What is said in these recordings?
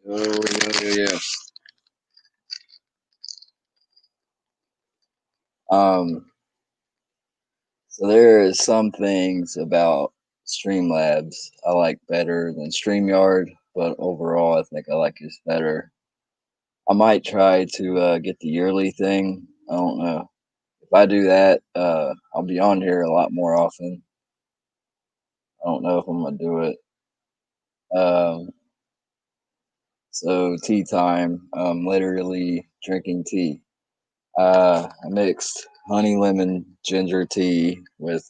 Yeah. Um, so there is some things about Streamlabs I like better than StreamYard, but overall I think I like it better. I might try to get the yearly thing. I don't know. If I do that, I'll be on here a lot more often. I don't know if I'm gonna do it. Um, so tea time. I'm literally drinking tea. I mixed honey lemon ginger tea with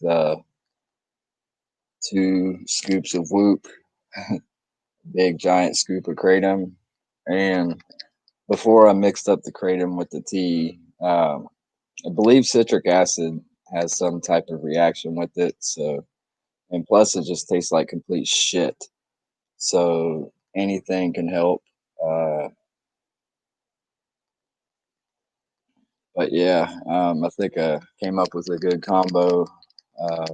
2 scoops of Whoop, big giant scoop of kratom, and before I mixed up the kratom with the tea, I believe citric acid has some type of reaction with it. So, and plus it just tastes like complete shit. So anything can help. Uh, but yeah, I think I came up with a good combo. Uh,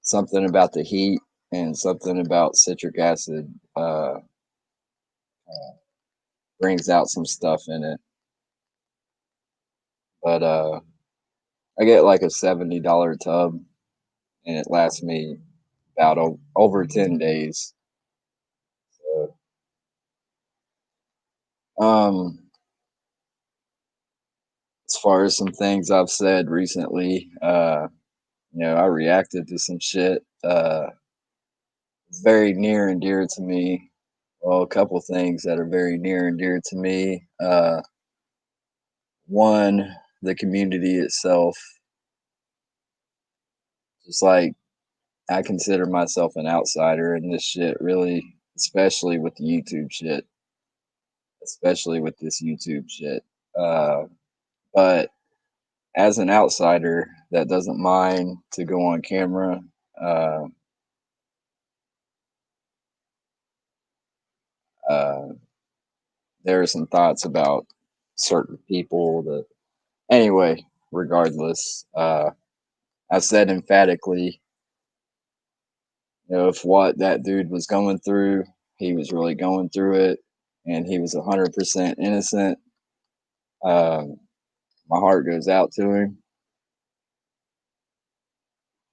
Something about the heat and something about citric acid brings out some stuff in it. But I get like a $70 tub, and it lasts me about over 10 days. So, um, as far as some things I've said recently, I reacted to some shit. It's very near and dear to me. Well, a couple things that are very near and dear to me. One, the community itself. Just like I consider myself an outsider in this shit, really, especially with the YouTube shit, especially with this YouTube shit. Uh, but as an outsider that doesn't mind to go on camera, uh, uh, there are some thoughts about certain people that, anyway, regardless, I said emphatically, if what that dude was going through, he was really going through it, and he was 100% innocent. Um, my heart goes out to him.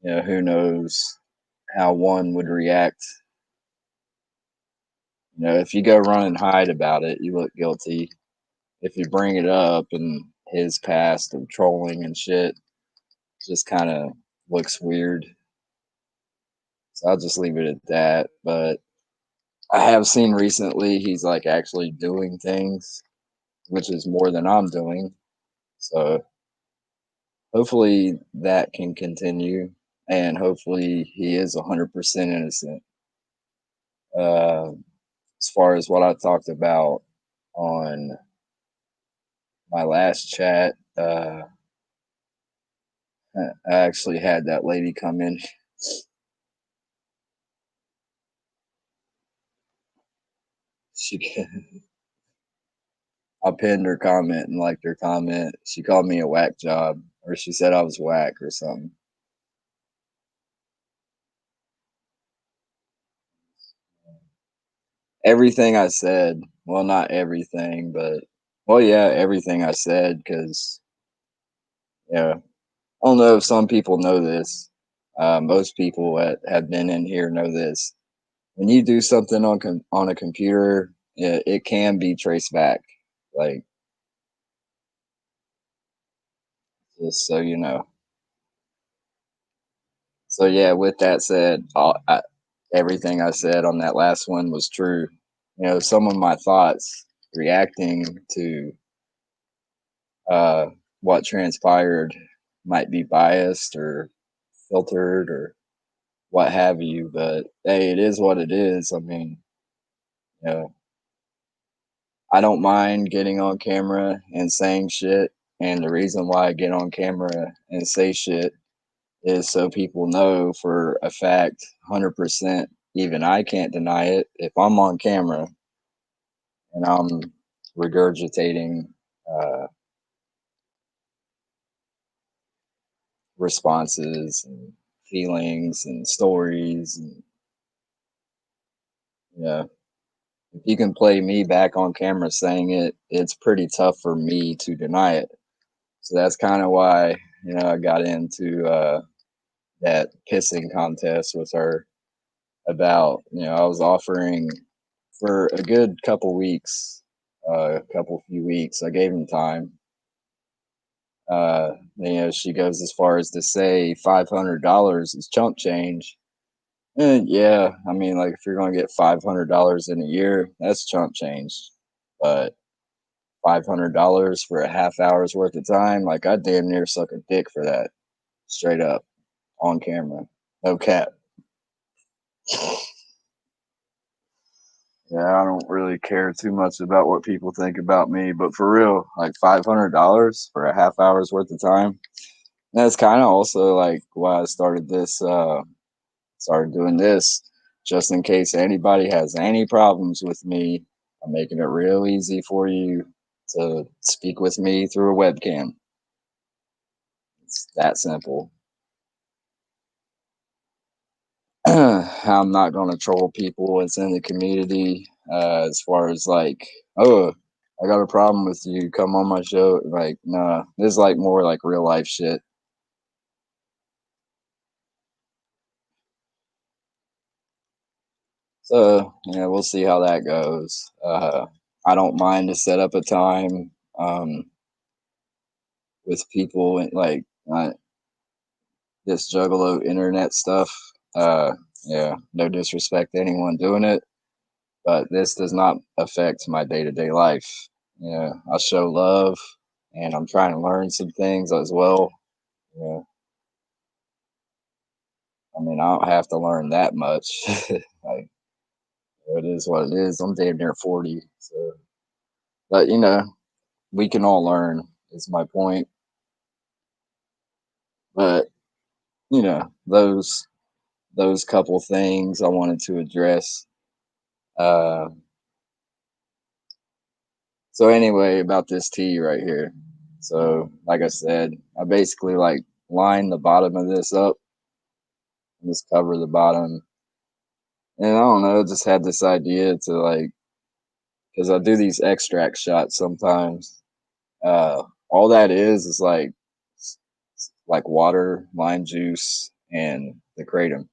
Who knows how one would react. If you go run and hide about it, you look guilty. If you bring it up and his past of trolling and shit, just kind of looks weird. So I'll just leave it at that. But I have seen recently he's like actually doing things, which is more than I'm doing. So hopefully that can continue, and hopefully he is 100% innocent. Uh, as far as what I talked about on my last chat, I actually had that lady come in. She, I pinned her comment and liked her comment. She called me a whack job, or she said I was whack or something. Everything I said, well, not everything, but well, yeah, everything I said, because yeah, I don't know if some people know this. Most people that have been in here know this. When you do something on a computer, it can be traced back. Like, just so you know. So yeah, with that said, everything I said on that last one was true. Some of my thoughts reacting to uh, what transpired might be biased or filtered or what have you, but hey, it is what it is. I mean, you know, I don't mind getting on camera and saying shit. And the reason why I get on camera and say shit is so people know for a fact, 100%, even I can't deny it. If I'm on camera and I'm regurgitating uh, responses and feelings and stories, and yeah, if you can play me back on camera saying it, it's pretty tough for me to deny it. So that's kind of why, I got into that pissing contest with her about, I was offering for a good couple weeks, few weeks. I gave him time. She goes as far as to say $500 is chump change. And yeah, I mean, like if you're gonna get $500 in a year, that's chump change. But $500 for a half hour's worth of time, like I damn near suck a dick for that, straight up on camera, no cap. Yeah, I don't really care too much about what people think about me, but for real, like $500 for a half hour's worth of time. That's kind of also like why I started doing this, just in case anybody has any problems with me. I'm making it real easy for you to speak with me through a webcam. It's that simple. I'm not going to troll people that's in the community as far as like, oh, I got a problem with you. Come on my show. Like, nah, this is like more like real life shit. So, yeah, we'll see how that goes. I don't mind to set up a time with people like this juggalo internet stuff. Yeah, no disrespect to anyone doing it, but this does not affect my day to day life. Yeah, I show love, and I'm trying to learn some things as well. Yeah, I mean, I don't have to learn that much. Like, it is what it is. I'm damn near 40, so but we can all learn. Is my point. But those couple things I wanted to address. Uh, So anyway, about this tea right here. So like I said, I basically like line the bottom of this up and just cover the bottom. And I don't know, just had this idea to like, because I do these extract shots sometimes. All that is like water, lime juice, and the kratom.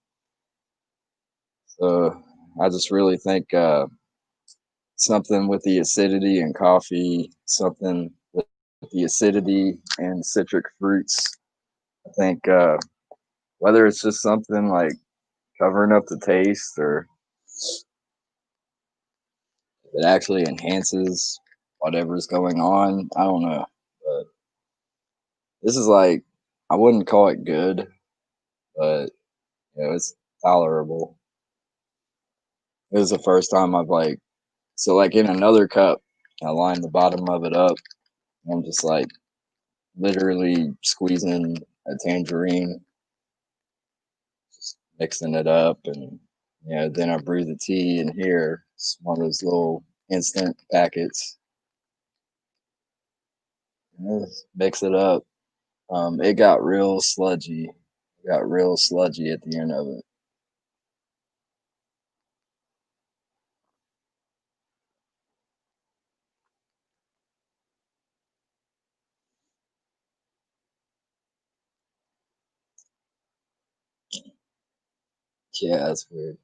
So I just really think something with the acidity and coffee, something with the acidity and citric fruits. I think whether it's just something like covering up the taste or it actually enhances whatever's going on, I don't know. But this is like I wouldn't call it good, but it's tolerable. It was the first time I've like so like in another cup, I line the bottom of it up. And I'm just like literally squeezing a tangerine, just mixing it up, and then I brew the tea in here. It's one of those little instant packets. Just mix it up. It got real sludgy. It got real sludgy at the end of it. Yeah, that's weird.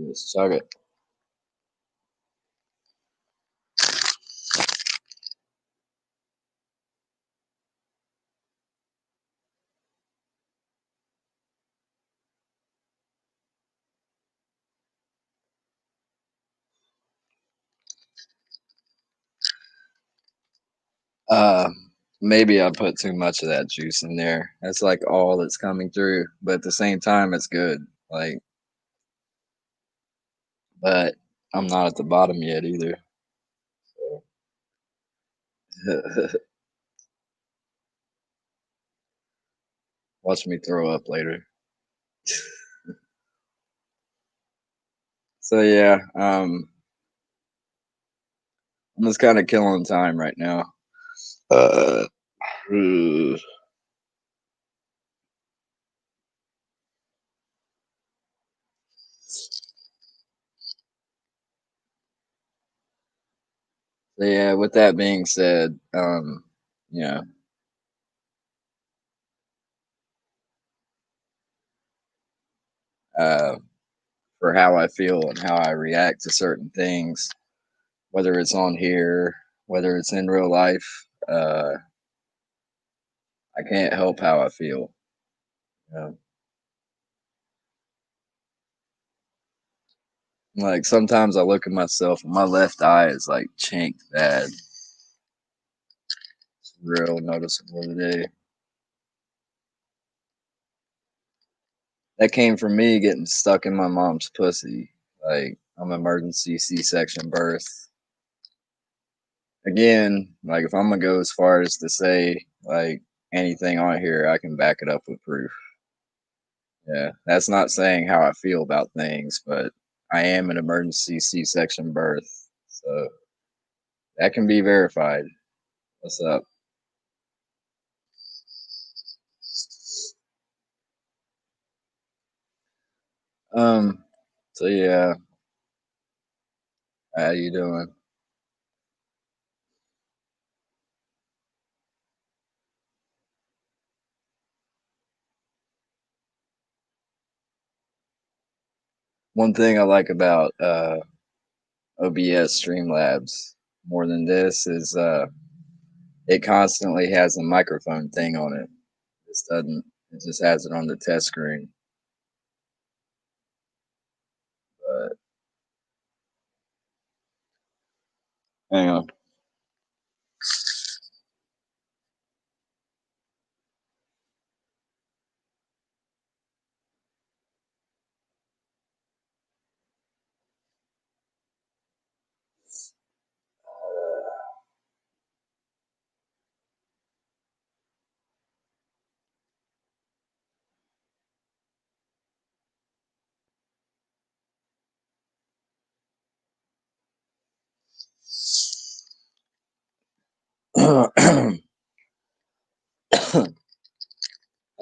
Just chug it. Uh, Maybe I put too much of that juice in there. That's like all that's coming through, but at the same time, it's good. Like, but I'm not at the bottom yet either. Watch me throw up later. So yeah, I'm just kind of killing time right now. Uh, So yeah, with that being said, you know, uh, for how I feel and how I react to certain things, whether it's on here, whether it's in real life, I can't help how I feel. You know? Like sometimes I look at myself and my left eye is like chinked bad. It's real noticeable today. That came from me getting stuck in my mom's pussy. Like I'm emergency C-section birth. Again, like if I'm gonna go as far as to say like anything on here, I can back it up with proof. Yeah, that's not saying how I feel about things, but I am an emergency C-section birth, so that can be verified. What's up? Um, so yeah, how you doing? One thing I like about OBS Streamlabs more than this is it constantly has a microphone thing on it. This doesn't. It just has it on the test screen. But hang on. I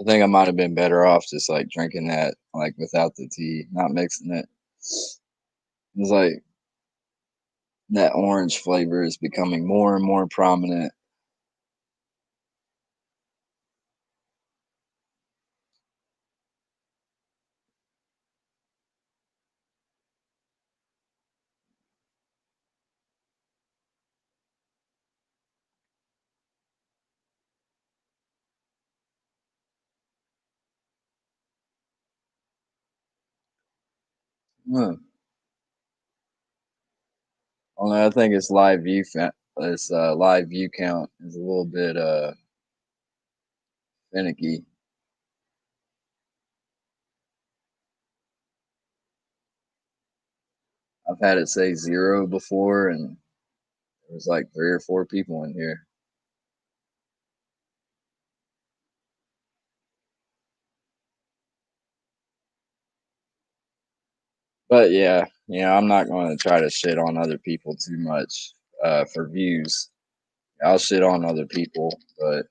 think I might have been better off just like drinking that like without the tea, not mixing it. It's like that orange flavor is becoming more and more prominent. Hmm. Only I think it's live view. This live view count is a little bit finicky. I've had it say 0 before, and there was like 3 or 4 people in here. But yeah, I'm not going to try to shit on other people too much for views. I'll shit on other people, but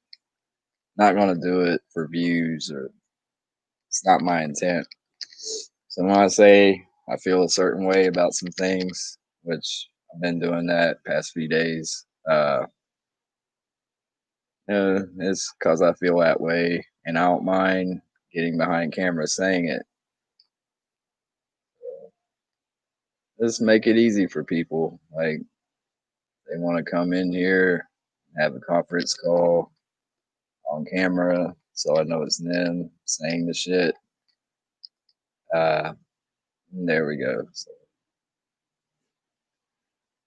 not going to do it for views, or it's not my intent. So when I say I feel a certain way about some things, which I've been doing that past few days, it's because I feel that way, and I don't mind getting behind camera saying it. Just make it easy for people. Like they want to come in here, have a conference call on camera, so I know it's them saying the shit. Uh, there we go. So,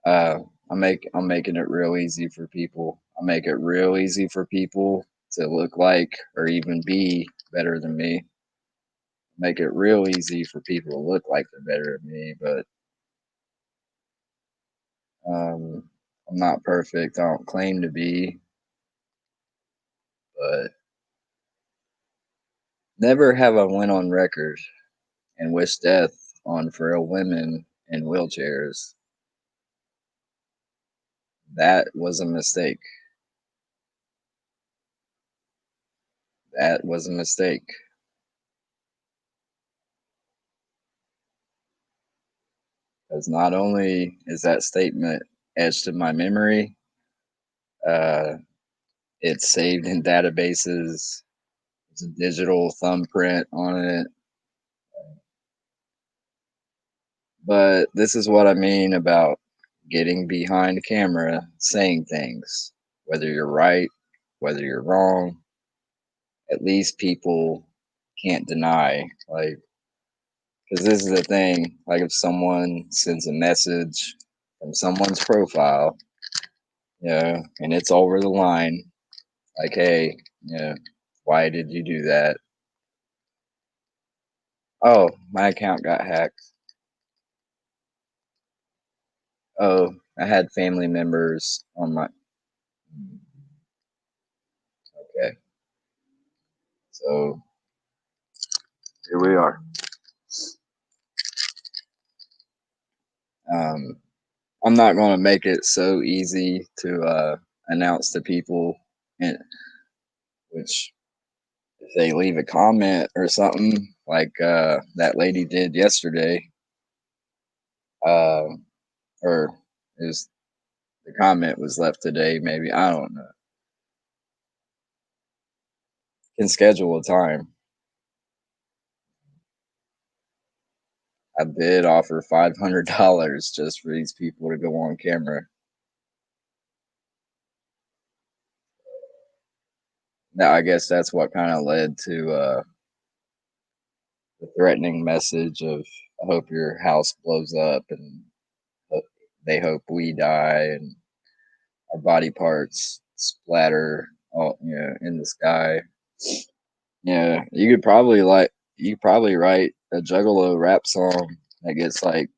uh, I'm making it real easy for people. I make it real easy for people to look like or even be better than me. Make it real easy for people to look like they're better than me, but I'm not perfect. I don't claim to be, but never have I went on record and wished death on frail women in wheelchairs. That was a mistake. That was a mistake. Because not only is that statement etched in my memory. Uh, it's saved in databases. There's a digital thumbprint on it. But this is what I mean about getting behind camera, saying things. Whether you're right, whether you're wrong, at least people can't deny. Like, because this is the thing. Like, if someone sends a message from someone's profile, and it's over the line, like, hey, why did you do that? Oh, my account got hacked. Oh, I had family members on my. Okay, so here we are. Um, I'm not going to make it so easy to announce to people, and which if they leave a comment or something like that lady did yesterday, uh, or is the comment was left today, maybe I don't know. Can schedule a time. I did offer $500 just for these people to go on camera. Now I guess that's what kind of led to the threatening message of I hope your house blows up and ho- they hope we die and our body parts splatter all in the sky. Yeah, you could probably write a Juggalo rap song that gets like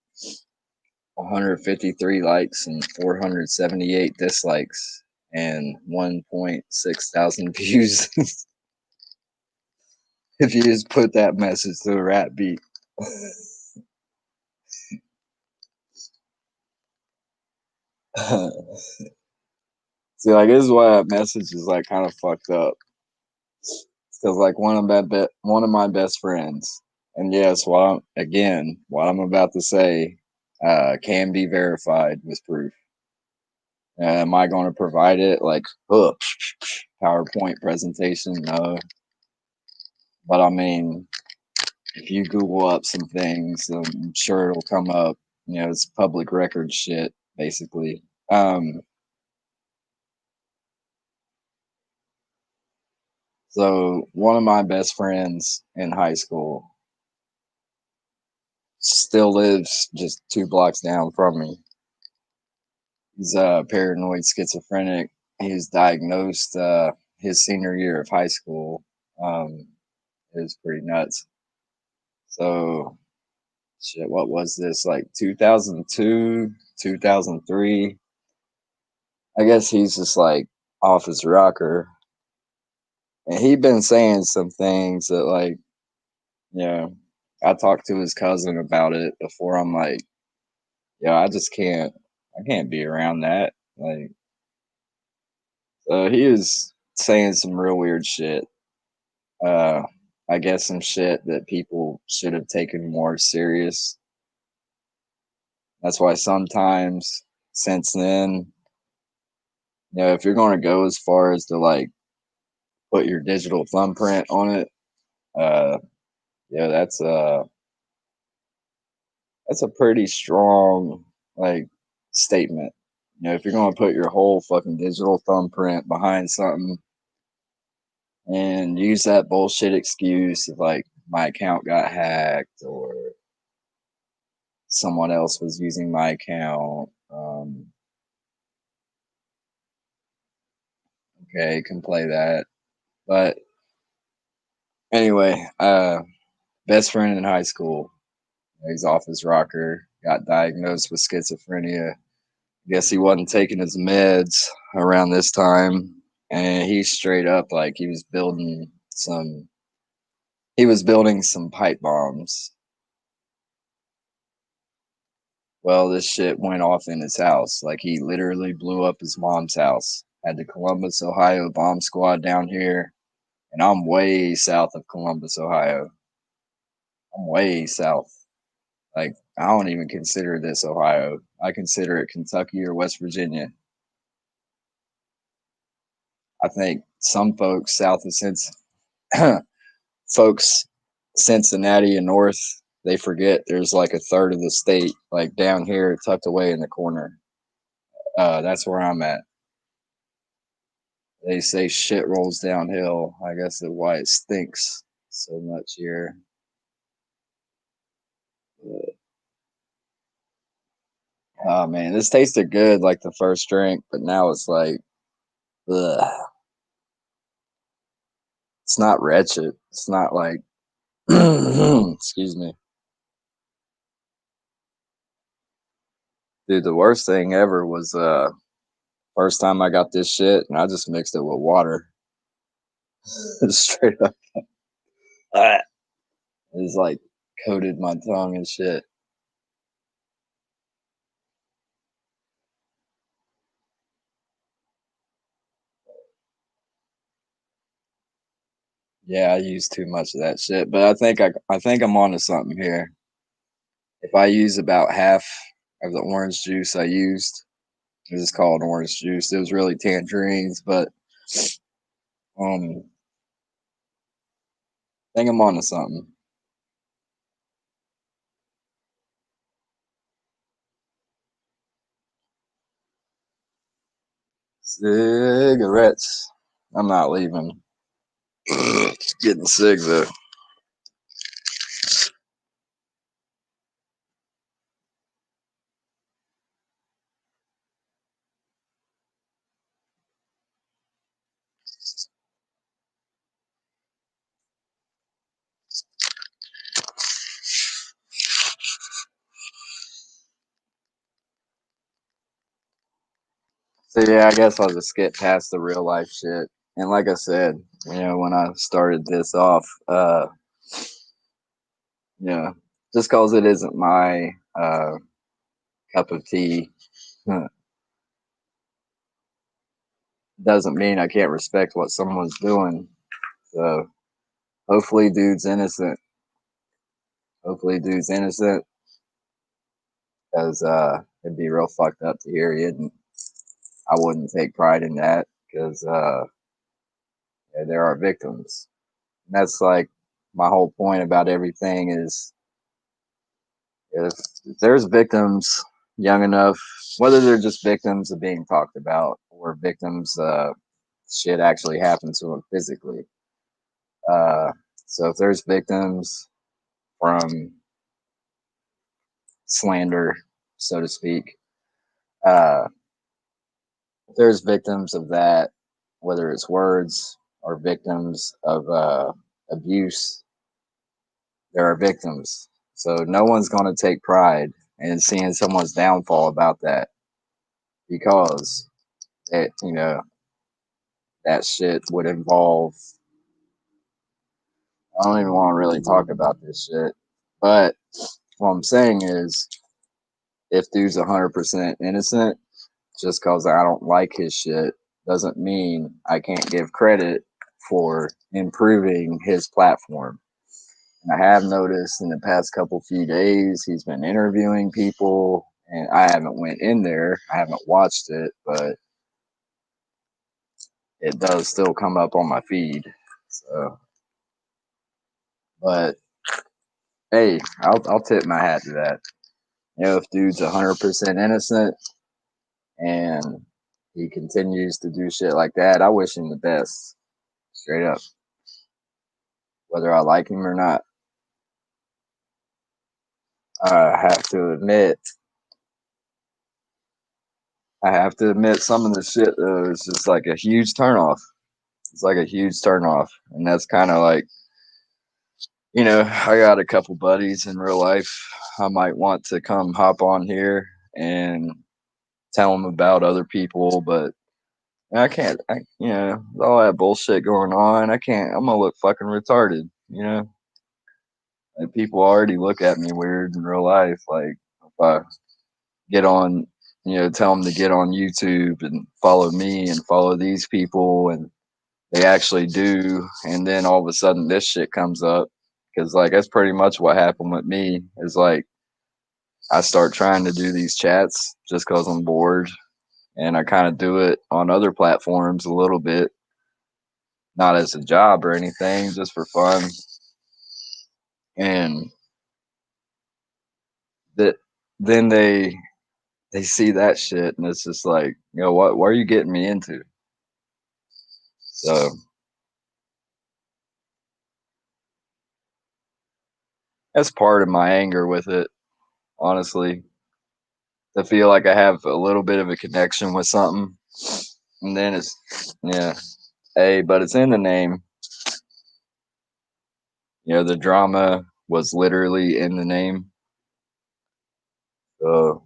153 likes and 478 dislikes and 1.6 thousand views if you just put that message to a rap beat. See, like this is why that message is like kind of fucked up. Because like one of my best friends, and yes, what I'm about to say, can be verified with proof. Am I going to provide it like PowerPoint presentation? No, but I mean, if you Google up some things, I'm sure it'll come up. It's public record shit, basically. So one of my best friends in high school still lives just 2 blocks down from me. He's paranoid schizophrenic. He was diagnosed his senior year of high school. Um, it was pretty nuts. So, shit, what was this? Like 2002, 2003? I guess he's just like off his rocker. And he'd been saying some things that, like, you know, I talked to his cousin about it before. I'm like, yeah, I can't be around that. Like, so he was saying some real weird shit. Uh, I guess some shit that people should have taken more serious. That's why sometimes since then, if you're going to go as far as to like put your digital thumbprint on it, uh, yeah, that's a pretty strong like statement. If you're going to put your whole fucking digital thumbprint behind something and use that bullshit excuse of like my account got hacked or someone else was using my account. Okay, can play that. But anyway, best friend in high school. He's off his rocker. Got diagnosed with schizophrenia. Guess he wasn't taking his meds around this time, and he straight up like He was building some pipe bombs. Well, this shit went off in his house. Like he literally blew up his mom's house. Had the Columbus, Ohio bomb squad down here, and I'm way south of Columbus, Ohio. I'm way south. Like I don't even consider this Ohio. I consider it Kentucky or West Virginia. I think some folks south of folks Cincinnati and north, they forget there's like a third of the state like down here tucked away in the corner. That's where I'm at. They say shit rolls downhill. I guess that's why it stinks so much here. Oh man, this tasted good like the first drink, but now it's like, ugh. It's not wretched. It's not like, excuse me, dude. The worst thing ever was first time I got this shit, and I just mixed it with water, straight up. Ah, it's like coated my tongue and shit. Yeah, I used too much of that shit, but I think I'm onto something here. If I use about half of the orange juice I used, this is called orange juice. It was really tangerines, but I think I'm onto something. Cigarettes. I'm not leaving. Getting sick though. So yeah, I guess I'll just get past the real life shit. And like I said, when I started this off, yeah, just cause it isn't my cup of tea, doesn't mean I can't respect what someone's doing. So hopefully, dude's innocent. Hopefully, dude's innocent, because it'd be real fucked up to hear he didn't. I wouldn't take pride in that because yeah, there are victims. And that's like my whole point about everything is if there's victims young enough, whether they're just victims of being talked about or victims shit actually happened to them physically. Uh, so if there's victims from slander, so to speak, uh, if there's victims of that, whether it's words or victims of abuse, there are victims. So no one's going to take pride in seeing someone's downfall about that because that shit would involve. I don't even want to really talk about this shit, but what I'm saying is, if dude's 100% innocent, just because I don't like his shit doesn't mean I can't give credit for improving his platform. And I have noticed in the past couple few days he's been interviewing people, and I haven't went in there, I haven't watched it, but it does still come up on my feed. So, but hey, I'll tip my hat to that. If dude's 100% innocent and he continues to do shit like that, I wish him the best, straight up, whether I like him or not. I have to admit, some of the shit though is just like a huge turnoff. It's like a huge turnoff, and that's kind of like, I got a couple buddies in real life. I might want to come hop on here and tell them about other people, but I can't. With all that bullshit going on, I can't. I'm gonna look fucking retarded. Like people already look at me weird in real life. Like if I get on, tell them to get on YouTube and follow me and follow these people, and they actually do, and then all of a sudden this shit comes up because like that's pretty much what happened with me. Is like I start trying to do these chats just because I'm bored, and I kind of do it on other platforms a little bit, not as a job or anything, just for fun. And that then they see that shit, and it's just like, what are you getting me into? So that's part of my anger with it, honestly. I feel like I have a little bit of a connection with something, and then it's yeah, hey, but it's in the name. The drama was literally in the name. So,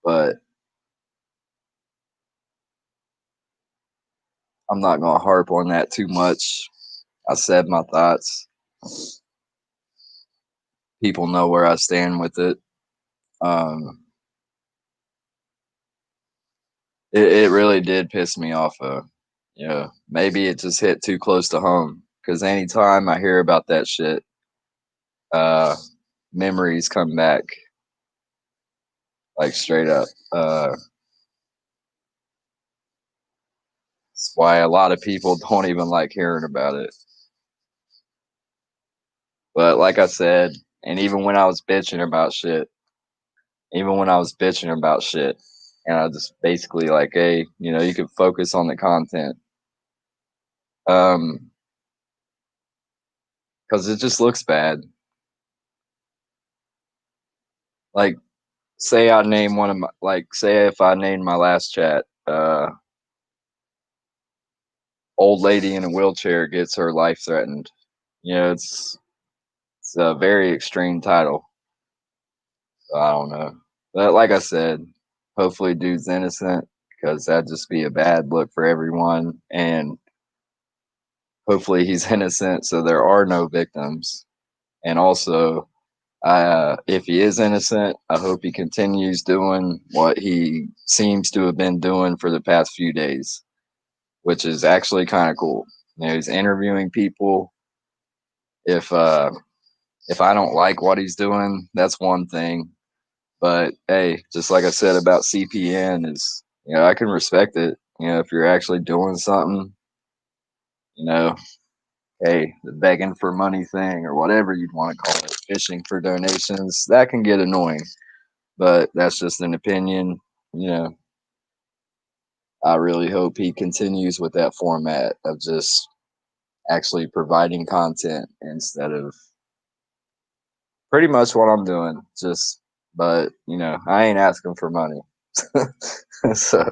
but I'm not gonna harp on that too much. I said my thoughts. People know where I stand with it. Um, it really did piss me off. Maybe it just hit too close to home. Because anytime I hear about that shit, uh, memories come back like straight up. That's why a lot of people don't even like hearing about it. But like I said, and even when I was bitching about shit, and I just basically like, hey, you could focus on the content. Um, because it just looks bad. Like, say I name one of my, like, say if I named my last chat, old lady in a wheelchair gets her life threatened. It's a very extreme title. So I don't know. But like I said, hopefully dude's innocent because that'd just be a bad look for everyone. And hopefully he's innocent so there are no victims. And also, if he is innocent, I hope he continues doing what he seems to have been doing for the past few days, which is actually kind of cool. He's interviewing people. If uh, if I don't like what he's doing, that's one thing. But hey, just like I said about CPN, is I can respect it. If you're actually doing something, you know, hey, the begging for money thing or whatever you'd want to call it, fishing for donations, that can get annoying. But that's just an opinion. You know, I really hope he continues with that format of just actually providing content instead of pretty much what I'm doing. But I ain't asking for money. So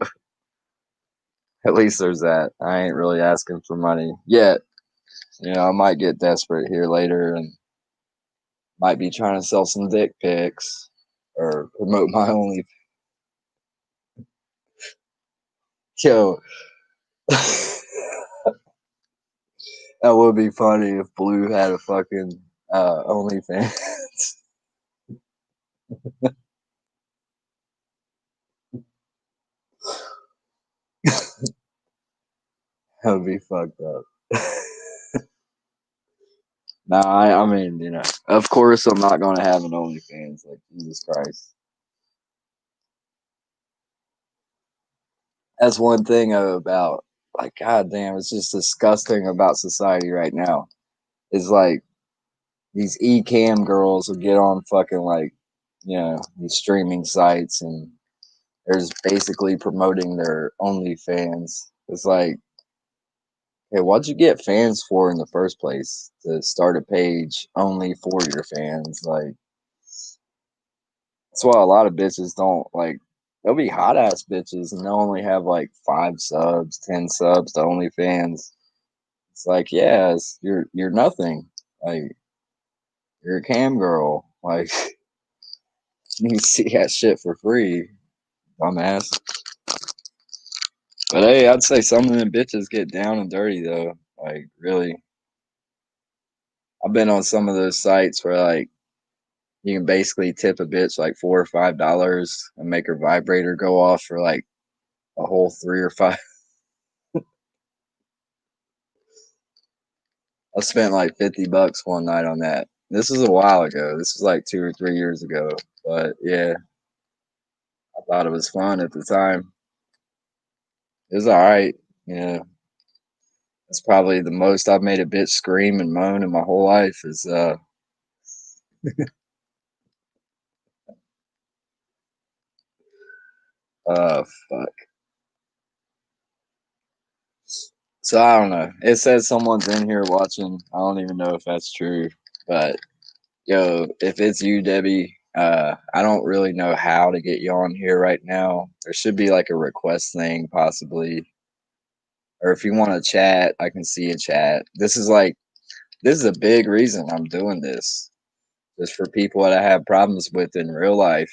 at least there's that. I ain't really asking for money yet. I might get desperate here later and might be trying to sell some dick pics or promote my only. Yo, that would be funny if Blue had a fucking OnlyFans. That would be fucked up. Nah, I mean, of course I'm not going to have an OnlyFans. Like, Jesus Christ. That's one thing about, like, God damn, it's just disgusting about society right now. Is like, these e-cam girls will get on fucking, like, these streaming sites and they're just basically promoting their OnlyFans. It's like, hey, what'd you get fans for in the first place? To start a page only for your fans? Like, that's why a lot of bitches don't like. They'll be hot ass bitches and they'll only have like 5 subs, 10 subs to OnlyFans. It's like, yeah, you're nothing. Like, you're a cam girl. Like, you can see that shit for free, dumbass. But hey, I'd say some of them bitches get down and dirty though. Like, really, I've been on some of those sites where like you can basically tip a bitch like $4 or $5 and make her vibrator go off for like a whole 3 or 5. I spent like $50 one night on that. This was a while ago. This was like 2 or 3 years ago. But yeah, I thought it was fun at the time. It was all right. Yeah, it's probably the most I've made a bitch scream and moan in my whole life. Is fuck. So I don't know. It says someone's in here watching. I don't even know if that's true, but yo, if it's you, Debbie, I don't really know how to get you on here right now. There should be like a request thing, possibly, or if you want to chat, I can see a chat. This is a big reason I'm doing this, just for people that I have problems with in real life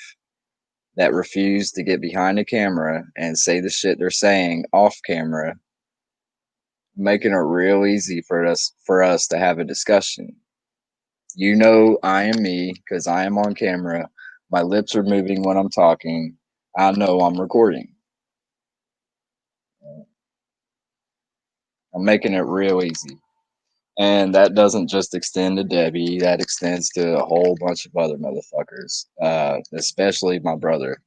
that refuse to get behind the camera and say the shit they're saying off camera, making it real easy for us to have a discussion. You know, I am me because I am on camera. My lips are moving when I'm talking. I know I'm recording. I'm making it real easy. And that doesn't just extend to Debbie, that extends to a whole bunch of other motherfuckers, especially my brother.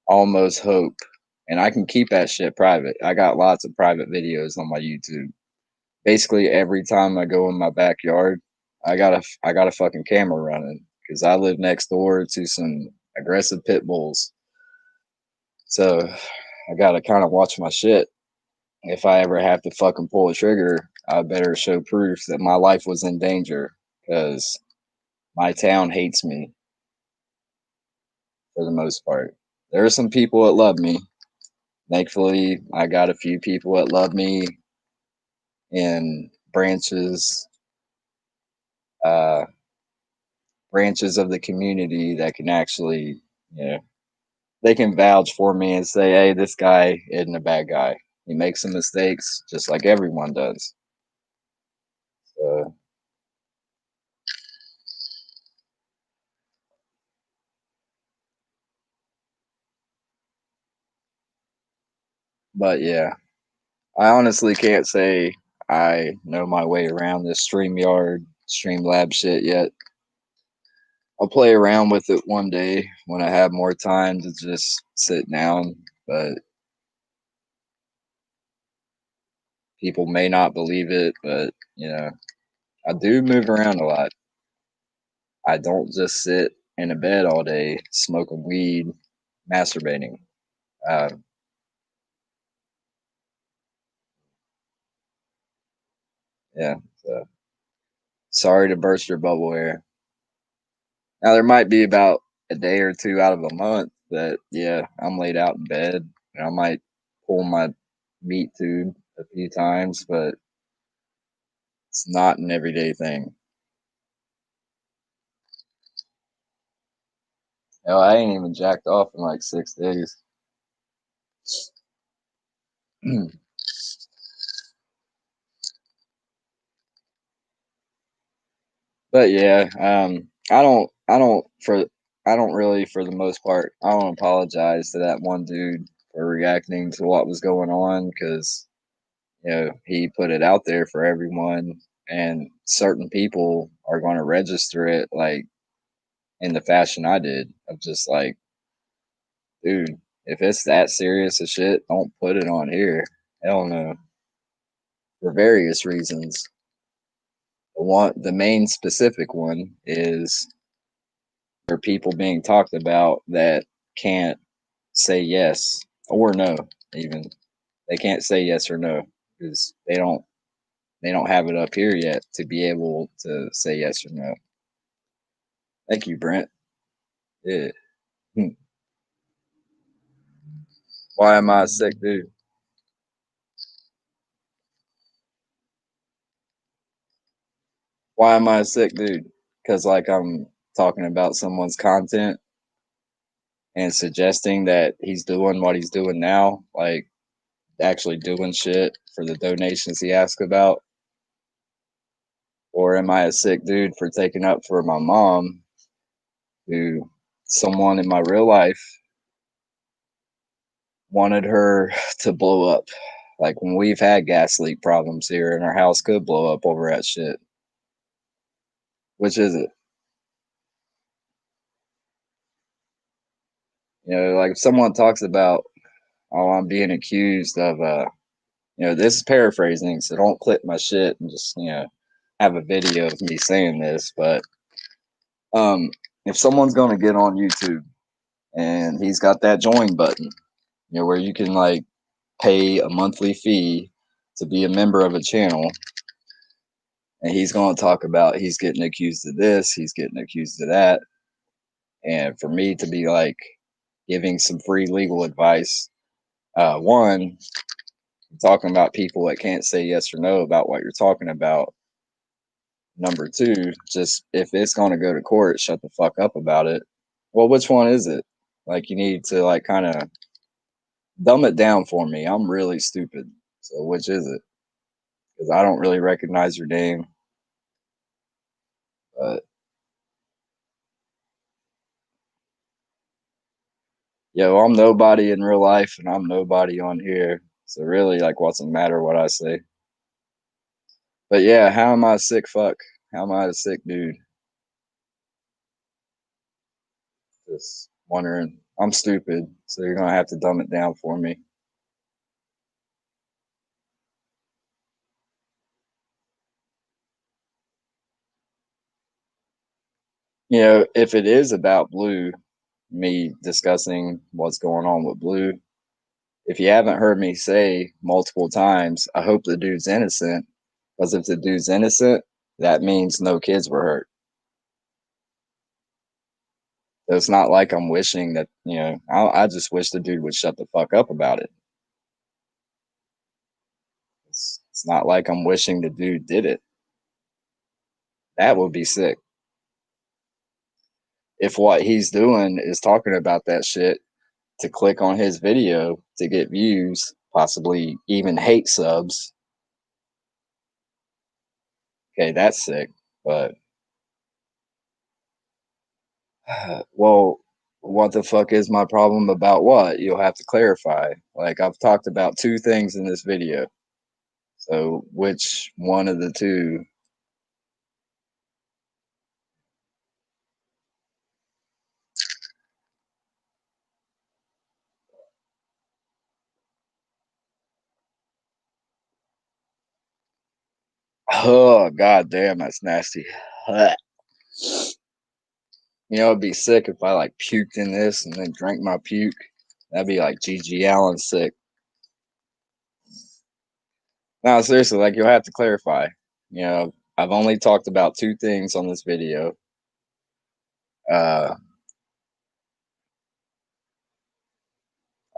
Almost Hope. And I can keep that shit private. I got lots of private videos on my YouTube. Basically, every time I go in my backyard, I got a fucking camera running because I live next door to some aggressive pit bulls. So I gotta kind of watch my shit. If I ever have to fucking pull a trigger, I better show proof that my life was in danger because my town hates me for the most part. There are some people that love me. Thankfully, I got a few people that love me in uh, branches of the community that can actually, you know, they can vouch for me and say, hey, this guy isn't a bad guy. He makes some mistakes just like everyone does. So, but yeah, I honestly can't say I know my way around this StreamYard, Streamlab shit yet. I'll play around with it one day when I have more time to just sit down, but people may not believe it, but you know, I do move around a lot. I don't just sit in a bed all day smoking weed, masturbating. Um, yeah, so sorry to burst your bubble here. Now there might be about a day or two out of a month that yeah, I'm laid out in bed and I might pull my meat tube a few times, but it's not an everyday thing. Hell, I ain't even jacked off in like 6 days. But yeah, I don't really, for the most part, I don't apologize to that one dude for reacting to what was going on because you know he put it out there for everyone, and certain people are going to register it like in the fashion I did of just like, dude, if it's that serious as shit, don't put it on here. Hell no, for various reasons. The main specific one is there are people being talked about that can't say yes or no. Even they can't say yes or no because they don't have it up here yet to be able to say yes or no. Thank you, Brent. Yeah. Hmm. Why am I a sick dude? Why am I a sick dude? Because like I'm talking about someone's content and suggesting that he's doing what he's doing now, like actually doing shit for the donations he asked about. Or am I a sick dude for taking up for my mom, who someone in my real life wanted her to blow up? Like when we've had gas leak problems here and our house could blow up over that shit. Which is it? You know, like if someone talks about, oh, I'm being accused of, this is paraphrasing, so don't clip my shit and just, have a video of me saying this. But um, if someone's going to get on YouTube and he's got that join button, where you can like pay a monthly fee to be a member of a channel, and he's going to talk about he's getting accused of this, he's getting accused of that, and for me to be like giving some free legal advice, one, talking about people that can't say yes or no about what you're talking about. Number two, just if it's going to go to court, shut the fuck up about it. Well, which one is it? Like, you need to like kind of dumb it down for me. I'm really stupid. So which is it? Because I don't really recognize your name. But yo, I'm nobody in real life, and I'm nobody on here. So really, like, what's the matter what I say? But yeah, how am I a sick fuck? How am I a sick dude? Just wondering. I'm stupid, so you're gonna have to dumb it down for me. If it is about Blue, me discussing what's going on with Blue, if you haven't heard me say multiple times, I hope the dude's innocent. Because if the dude's innocent, that means no kids were hurt. So it's not like I'm wishing that, I just wish the dude would shut the fuck up about it. It's not like I'm wishing the dude did it. That would be sick. If what he's doing is talking about that shit to click on his video to get views, possibly even hate subs, okay, that's sick. But, well, what the fuck is my problem about what? You'll have to clarify. Like, I've talked about two things in this video. So, which one of the two? Oh, god damn, that's nasty. It'd be sick if I like puked in this and then drank my puke. That'd be like GG Allen sick. No, seriously, like you'll have to clarify. I've only talked about two things on this video. Uh,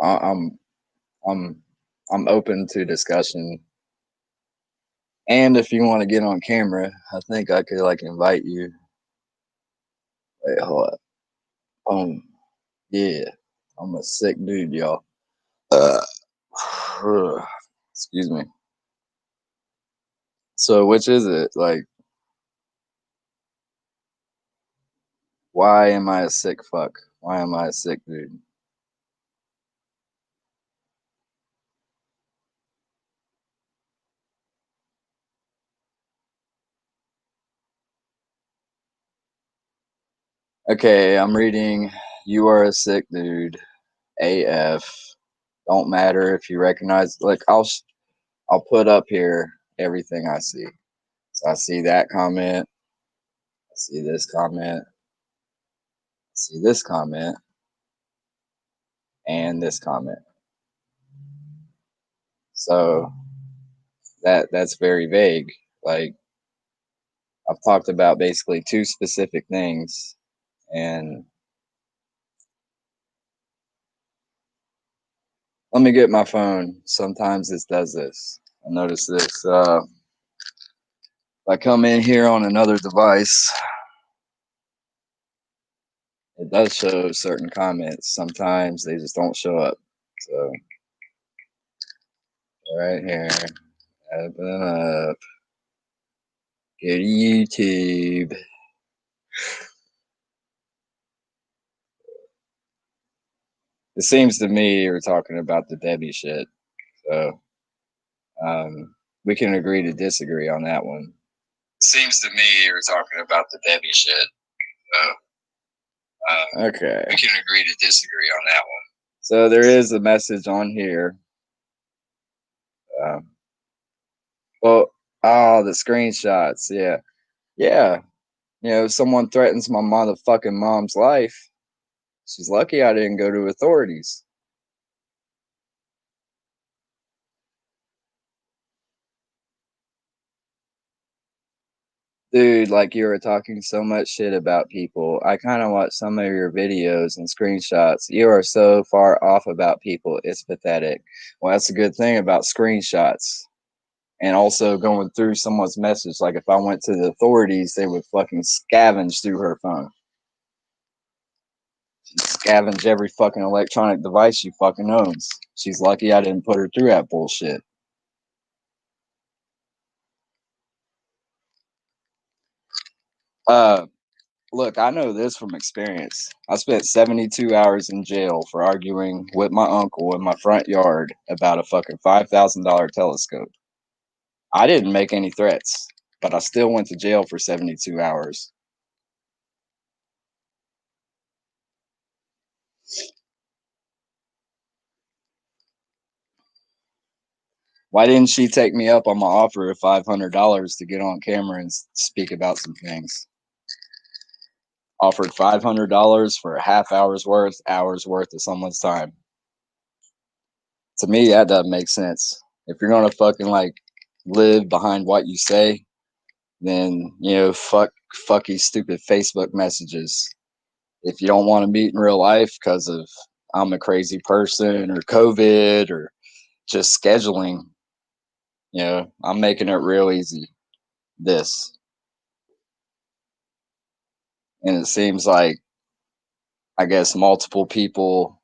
I- I'm, I'm, I'm open to discussion. And if you want to get on camera, I think I could like invite you. Wait, hold up. Yeah, I'm a sick dude, y'all. Uh, excuse me. So, which is it? Like, why am I a sick fuck? Why am I a sick dude? Okay, I'm reading. You are a sick dude. AF. Don't matter if you recognize. Like, I'll put up here everything I see. So I see that comment. I see this comment. I see this comment, and this comment. So that's very vague. Like, I've talked about basically two specific things, and let me get my phone. Sometimes this does this. I notice this. If I come in here on another device, it does show certain comments. Sometimes they just don't show up. So right here, open up, go to YouTube. It seems to me you're talking about the Debbie shit. So We can agree to disagree on that one. Seems to me you're talking about the Debbie shit. Okay. We can agree to disagree on that one. So there is a message on here. Well, oh, the screenshots. Yeah. Yeah. You know, if someone threatens my motherfucking mom's life, she's lucky I didn't go to authorities. Dude, like you were talking so much shit about people. I kind of watched some of your videos and screenshots. You are so far off about people. It's pathetic. Well, that's a good thing about screenshots. And also going through someone's message. Like if I went to the authorities, they would fucking scavenge through her phone. Scavenge every fucking electronic device she fucking owns. She's lucky I didn't put her through that bullshit. Look, I know this from experience. I spent 72 hours in jail for arguing with my uncle in my front yard about a fucking $5,000 telescope. I didn't make any threats, but I still went to jail for 72 hours. Why didn't she take me up on my offer of $500 to get on camera and speak about some things? Offered $500 for a half hour's worth of someone's time. To me, that doesn't make sense. If you're gonna fucking like live behind what you say, then you know, fuck these stupid Facebook messages. If you don't want to meet in real life because of I'm a crazy person or COVID or just scheduling, you know, I'm making it real easy. This. And it seems like I guess multiple people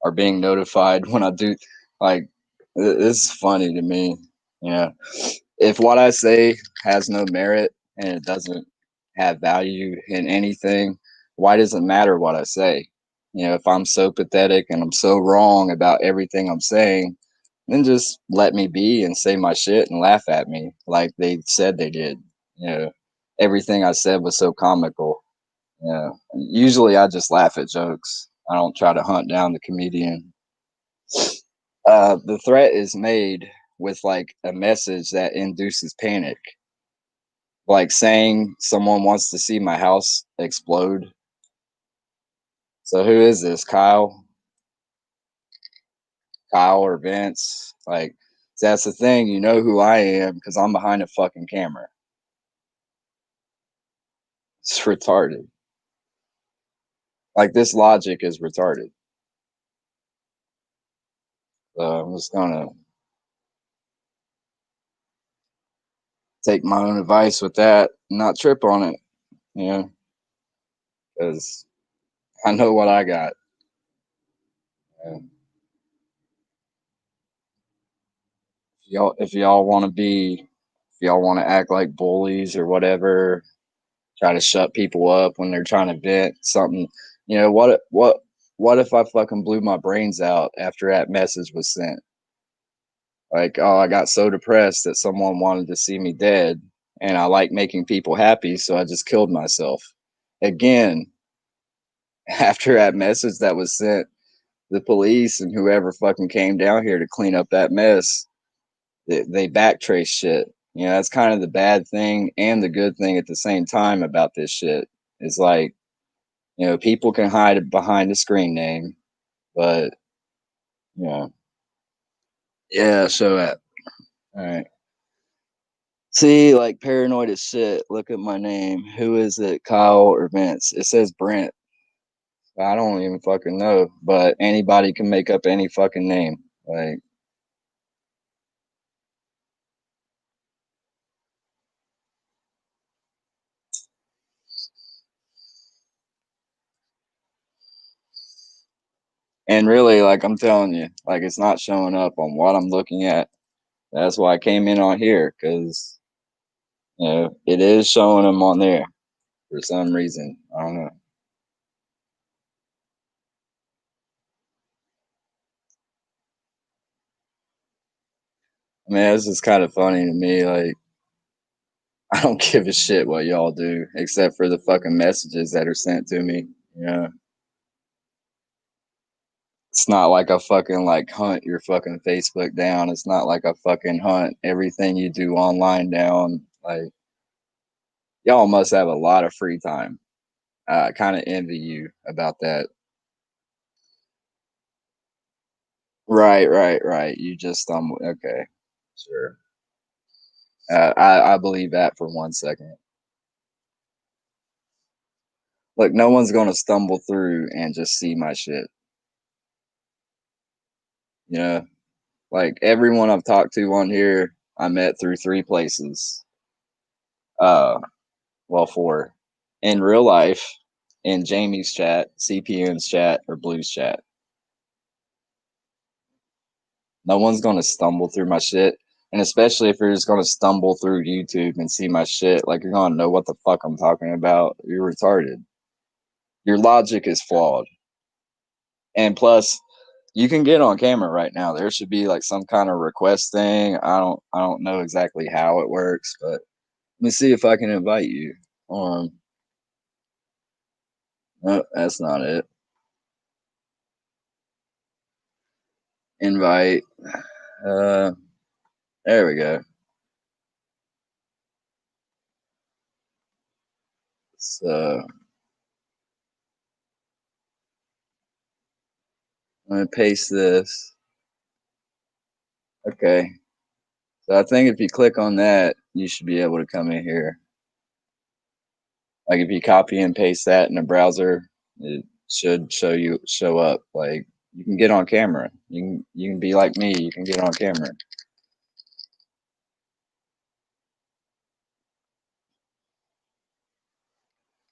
are being notified when I do like this is funny to me. You know, if what I say has no merit and it doesn't have value in anything, why does it matter what I say? You know, if I'm so pathetic and I'm so wrong about everything I'm saying, then just let me be and say my shit and laugh at me like they said they did. You know, everything I said was so comical. Yeah. Usually I just laugh at jokes. I don't try to hunt down the comedian. The threat is made with like a message that induces panic. Like saying someone wants to see my house explode. So who is this? Kyle? Kyle or Vince? Like, that's the thing. You know who I am because I'm behind a fucking camera. It's retarded. Like, this logic is retarded. So I'm just gonna take my own advice with that, not trip on it, you know, because I know what I got. And if y'all want to be, if y'all want to act like bullies or whatever, try to shut people up when they're trying to vent something. You know what if I fucking blew my brains out after that message was sent? Like, oh, I got so depressed that someone wanted to see me dead, and I like making people happy, so I just killed myself. Again, after that message that was sent, the police and whoever fucking came down here to clean up that mess, they backtrace shit. You know, that's kind of the bad thing and the good thing at the same time about this shit. Is like, you know, people can hide behind a screen name, but you know, yeah, show that. All right. See, like paranoid as shit. Look at my name. Who is it? Kyle or Vince? It says Brent. I don't even fucking know, but anybody can make up any fucking name. Like, and really, like I'm telling you, like it's not showing up on what I'm looking at. That's why I came in on here because you know it is showing them on there for some reason. I don't know. I mean, it's just kind of funny to me. Like, I don't give a shit what y'all do, except for the fucking messages that are sent to me. You know, it's not like I fucking like hunt your fucking Facebook down. It's not like I fucking hunt everything you do online down. Like, y'all must have a lot of free time. I kind of envy you about that. Right. You just okay, sure. I believe that for 1 second. Look, no one's gonna stumble through and just see my shit. You know, like everyone I've talked to on here, I met through three places. Uh, well, four in real life, in Jamie's chat, CPN's chat, or Blue's chat. No one's gonna stumble through my shit. And especially if you're just gonna stumble through YouTube and see my shit, like you're gonna know what the fuck I'm talking about. You're retarded. Your logic is flawed. And plus, you can get on camera right now. There should be like some kind of request thing. I don't know exactly how it works, but let me see if I can invite you. No, that's not it. Invite. Uh there we go. So I'm gonna paste this. Okay. So I think if you click on that, you should be able to come in here. Like if you copy and paste that in the browser, it should show up. Like you can get on camera. You can be like me. You can get on camera.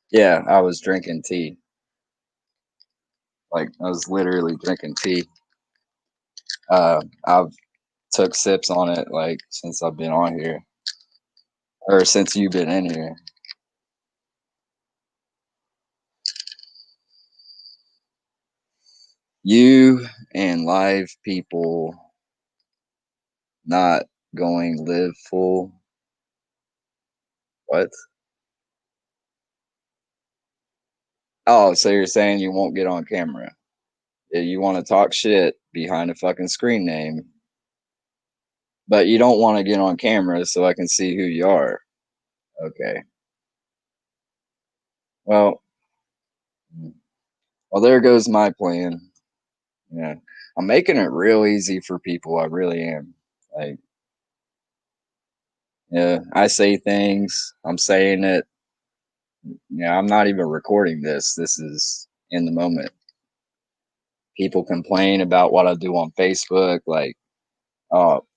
Yeah, I was drinking tea. Like I was literally drinking tea. I've took sips on it like since I've been on here, or since you've been in here. You and live people not going live full. What? Oh, so you're saying you won't get on camera? Yeah, you want to talk shit behind a fucking screen name, but you don't want to get on camera so I can see who you are. Okay. Well, well, there goes my plan. Yeah, I'm making it real easy for people. I really am. Like, yeah, I say things. I'm saying it. Yeah, I'm not even recording this. This is in the moment. People complain about what I do on Facebook, like,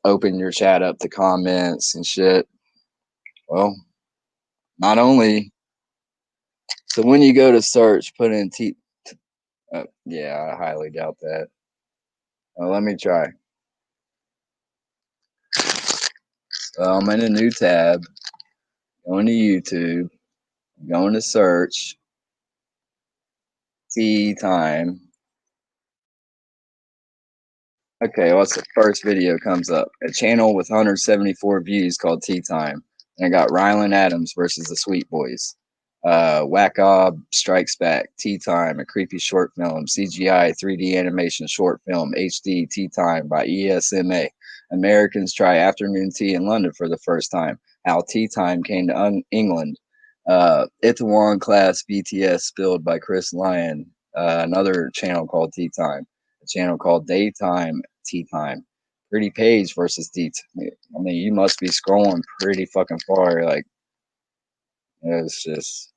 open your chat up to comments and shit. Well, not only. So when you go to search, put in T. Yeah, I highly doubt that. Let me try. So I'm in a new tab. Going to YouTube. Going to search. Tea time. Okay, what's the first video comes up? A channel with 174 views called Tea Time. And I got Rylan Adams versus the Sweet Boys. Wackob Strikes Back, Tea Time, a creepy short film, CGI 3D animation short film, HD Tea Time by ESMA. Americans try afternoon tea in London for the first time. How Tea Time came to England. Itaewon Class BTS spilled by Chris Lyon. Another channel called Tea Time. A channel called Daytime Tea Time. Pretty Page versus D. I mean, you must be scrolling pretty fucking far. Like, it's just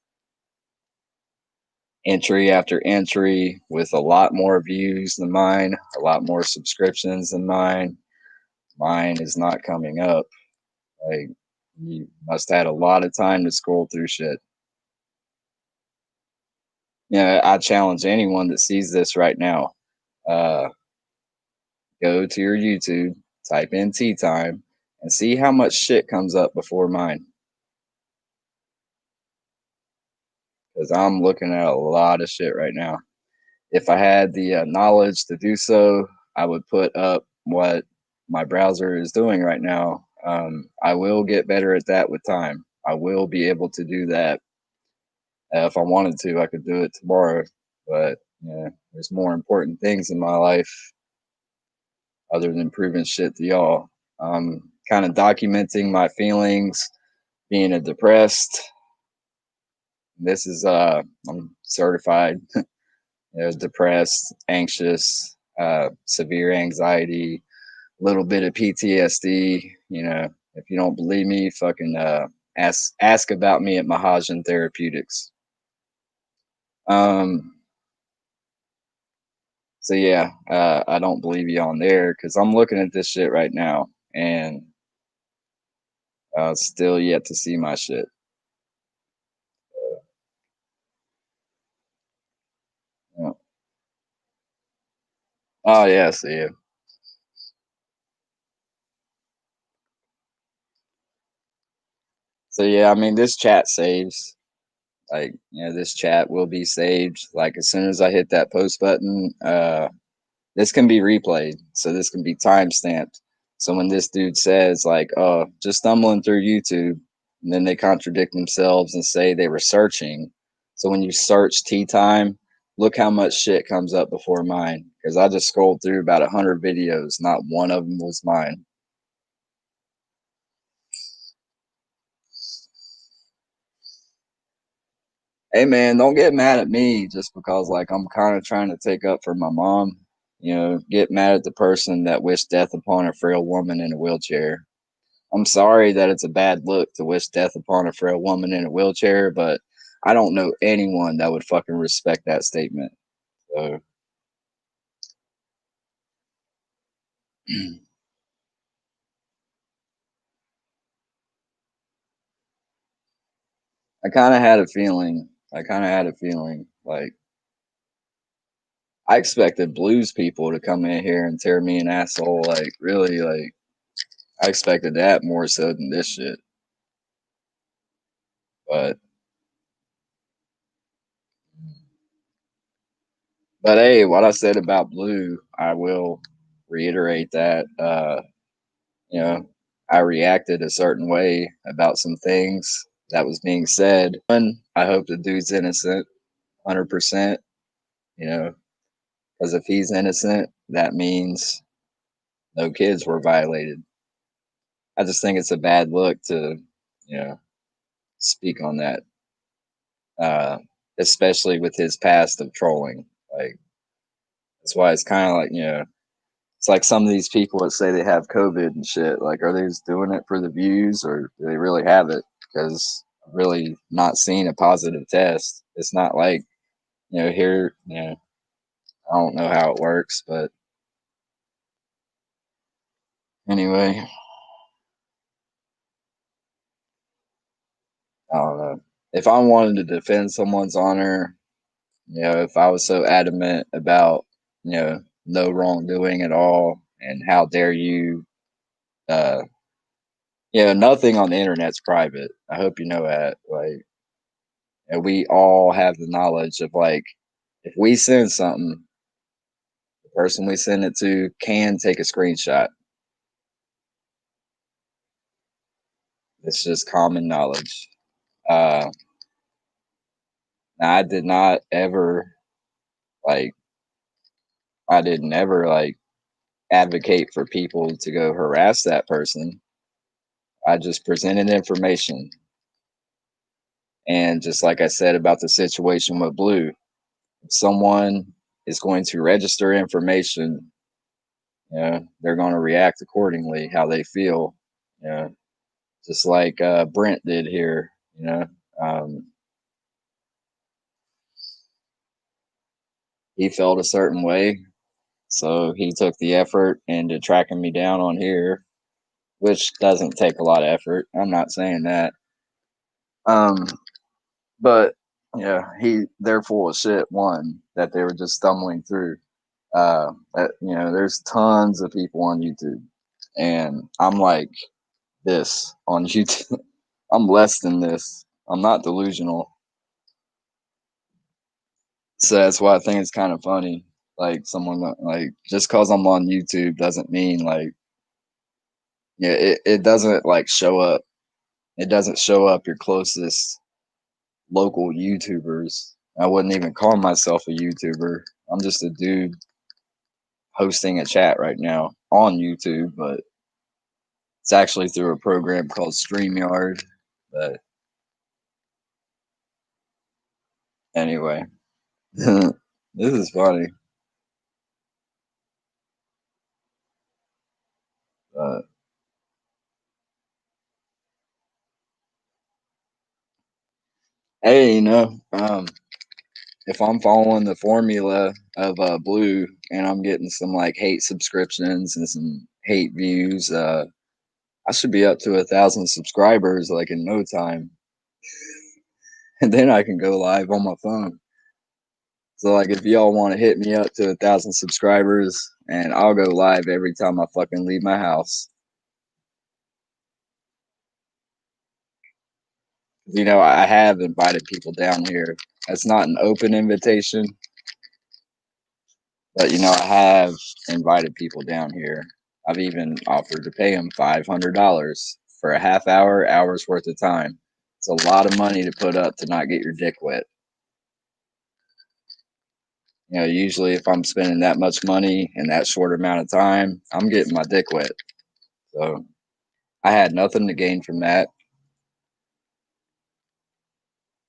entry after entry with a lot more views than mine, a lot more subscriptions than mine. Mine is not coming up. Like, you must have had a lot of time to scroll through shit. Yeah, I challenge anyone that sees this right now. Uh, go to your YouTube, type in tea time, and see how much shit comes up before mine. Because I'm looking at a lot of shit right now. If I had the knowledge to do so, I would put up what my browser is doing right now. I will get better at that with time. I will be able to do that. If I wanted to, I could do it tomorrow. But yeah, there's more important things in my life other than proving shit to y'all. Kind of documenting my feelings, being a depressed. This is I'm certified, depressed, anxious, severe anxiety, a little bit of PTSD. If you don't believe me, fucking ask about me at Mahajan Therapeutics. Um, so yeah, I don't believe you on there because I'm looking at this shit right now and still yet to see my shit. Yeah. Oh yeah, see you. So yeah, I mean this chat saves. Like, this chat will be saved. Like as soon as I hit that post button, this can be replayed. So this can be time stamped. So when this dude says like, "Oh, just stumbling through YouTube," and then they contradict themselves and say they were searching. So when you search tea time, look how much shit comes up before mine. Because I just scrolled through about 100 videos. Not one of them was mine. Hey man, don't get mad at me just because like I'm kind of trying to take up for my mom. Get mad at the person that wished death upon a frail woman in a wheelchair. I'm sorry that it's a bad look to wish death upon a frail woman in a wheelchair, but I don't know anyone that would fucking respect that statement. So I kind of had a feeling. Like I expected blues people to come in here and tear me an asshole. Like really, like I expected that more so than this shit. But hey, what I said about blue, I will reiterate that. You know, I reacted a certain way about some things that was being said. One, I hope the dude's innocent, 100%. You know, because if he's innocent, that means no kids were violated. I just think it's a bad look to, you know, speak on that, uh, especially with his past of trolling. Like that's why it's kind of like it's like some of these people that say they have COVID and shit. Like, are they just doing it for the views, or do they really have it? Because I'm really not seeing a positive test. It's not like here. I don't know how it works, but anyway, I don't know. If I wanted to defend someone's honor, if I was so adamant about no wrongdoing at all, and how dare you, uh, nothing on the internet's private. I hope you know that. Like, and we all have the knowledge of like if we send something, the person we send it to can take a screenshot. It's just common knowledge. uh I did not ever like I didn't ever like advocate for people to go harass that person. I just presented information. And just like I said about the situation with blue, if someone is going to register information, they're going to react accordingly how they feel. Yeah, just like Brent did here. You know, um, he felt a certain way, so he took the effort into tracking me down on here, which doesn't take a lot of effort. I'm not saying that, um, but yeah, they're full of shit. One that they were just stumbling through. There's tons of people on YouTube, and I'm like this on YouTube. I'm less than this. I'm not delusional. So that's why I think it's kind of funny. Like someone like just because I'm on YouTube doesn't mean like Yeah, it doesn't like show up. It doesn't show up your closest local YouTubers. I wouldn't even call myself a YouTuber. I'm just a dude hosting a chat right now on YouTube, but it's actually through a program called StreamYard. But anyway, this is funny. But hey, if I'm following the formula of Blue and I'm getting some like hate subscriptions and some hate views, I should be up to 1,000 subscribers like in no time, and then I can go live on my phone. So like, if y'all want to hit me up to 1,000 subscribers, and I'll go live every time I fucking leave my house. I have invited people down here. It's not an open invitation, but I have invited people down here. I've even offered to pay them $500 for a hour's worth of time. It's a lot of money to put up to not get your dick wet. Usually if I'm spending that much money in that short amount of time, I'm getting my dick wet. So I had nothing to gain from that.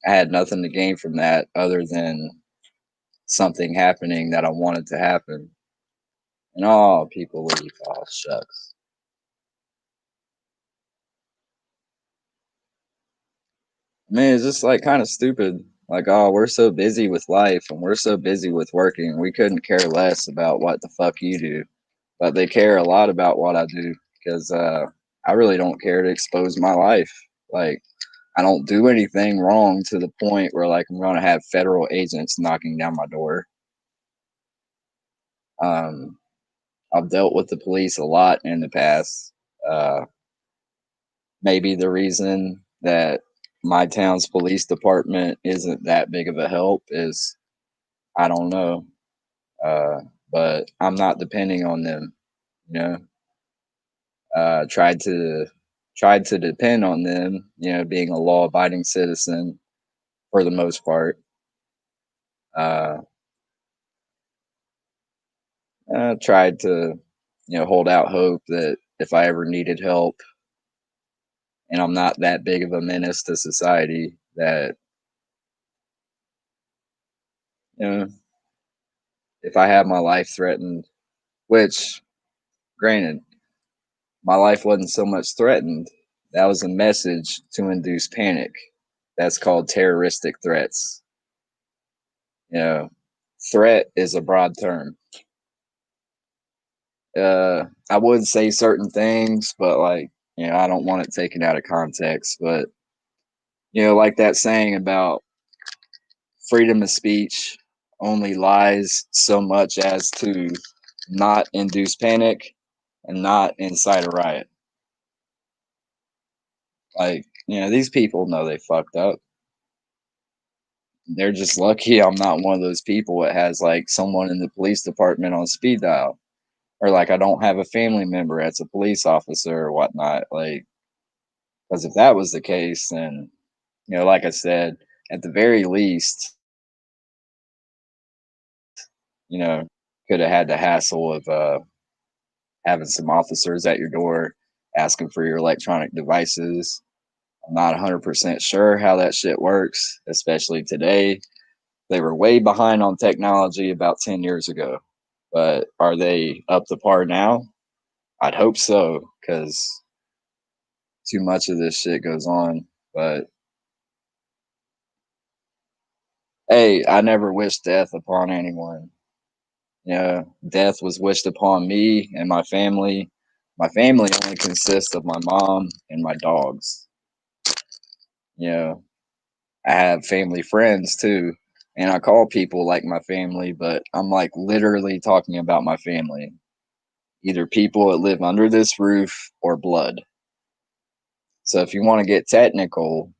I had nothing to gain from that other than something happening that I wanted to happen. And oh, people leave. Oh, shucks. I mean, it's just like kind of stupid. Like, oh, we're so busy with life and we're so busy with working. We couldn't care less about what the fuck you do. But they care a lot about what I do because I really don't care to expose my life. Like, I don't do anything wrong to the point where like I'm going to have federal agents knocking down my door. Um, I've dealt with the police a lot in the past. Uh, Maybe the reason that my town's police department isn't that big of a help is I don't know. Uh, but I'm not depending on them. You know, tried to depend on them. Being a law-abiding citizen for the most part. Uh, Tried to hold out hope that if I ever needed help and I'm not that big of a menace to society, that you know if I have my life threatened, which granted my life wasn't so much threatened, that was a message to induce panic. That's called terroristic threats. you know Threat is a broad term. I would say certain things, but like, I don't want it taken out of context. But like that saying about freedom of speech only lies so much as to not induce panic and not incite a riot. Like, these people know they fucked up. They're just lucky I'm not one of those people that has like someone in the police department on speed dial, or like I don't have a family member that's a police officer or whatnot. Like, because if that was the case, then like I said, at the very least, you know, could have had the hassle of having some officers at your door asking for your electronic devices. I'm not 100% sure how that shit works, especially today. They were way behind on technology about 10 years ago, but are they up to par now? I'd hope so, because too much of this shit goes on. But hey, I never wish death upon anyone. Death was wished upon me and my family. My family only consists of my mom and my dogs. You know, I have family friends too, and I call people like my family, but I'm like literally talking about my family. Either people that live under this roof or blood. So if you want to get technical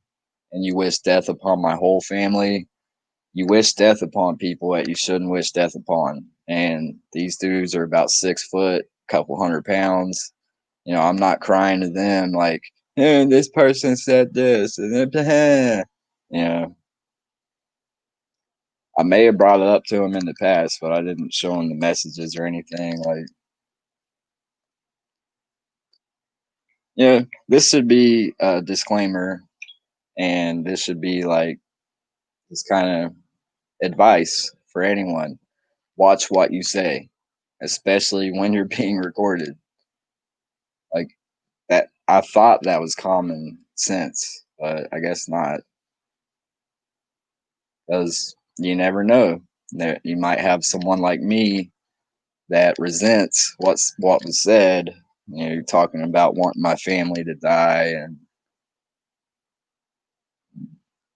and you wish death upon my whole family, you wish death upon people that you shouldn't wish death upon. And these dudes are about 6 foot, couple 100 pounds. I'm not crying to them like, "Hey, this person said this," and then, you know, I may have brought it up to him in the past, but I didn't show him the messages or anything. Like, this should be a disclaimer, and this should be like this kind of advice for anyone. Watch what you say, especially when you're being recorded. Like that, I thought that was common sense, but I guess not, because you never know. That you might have someone like me that resents what was said. You're talking about wanting my family to die, and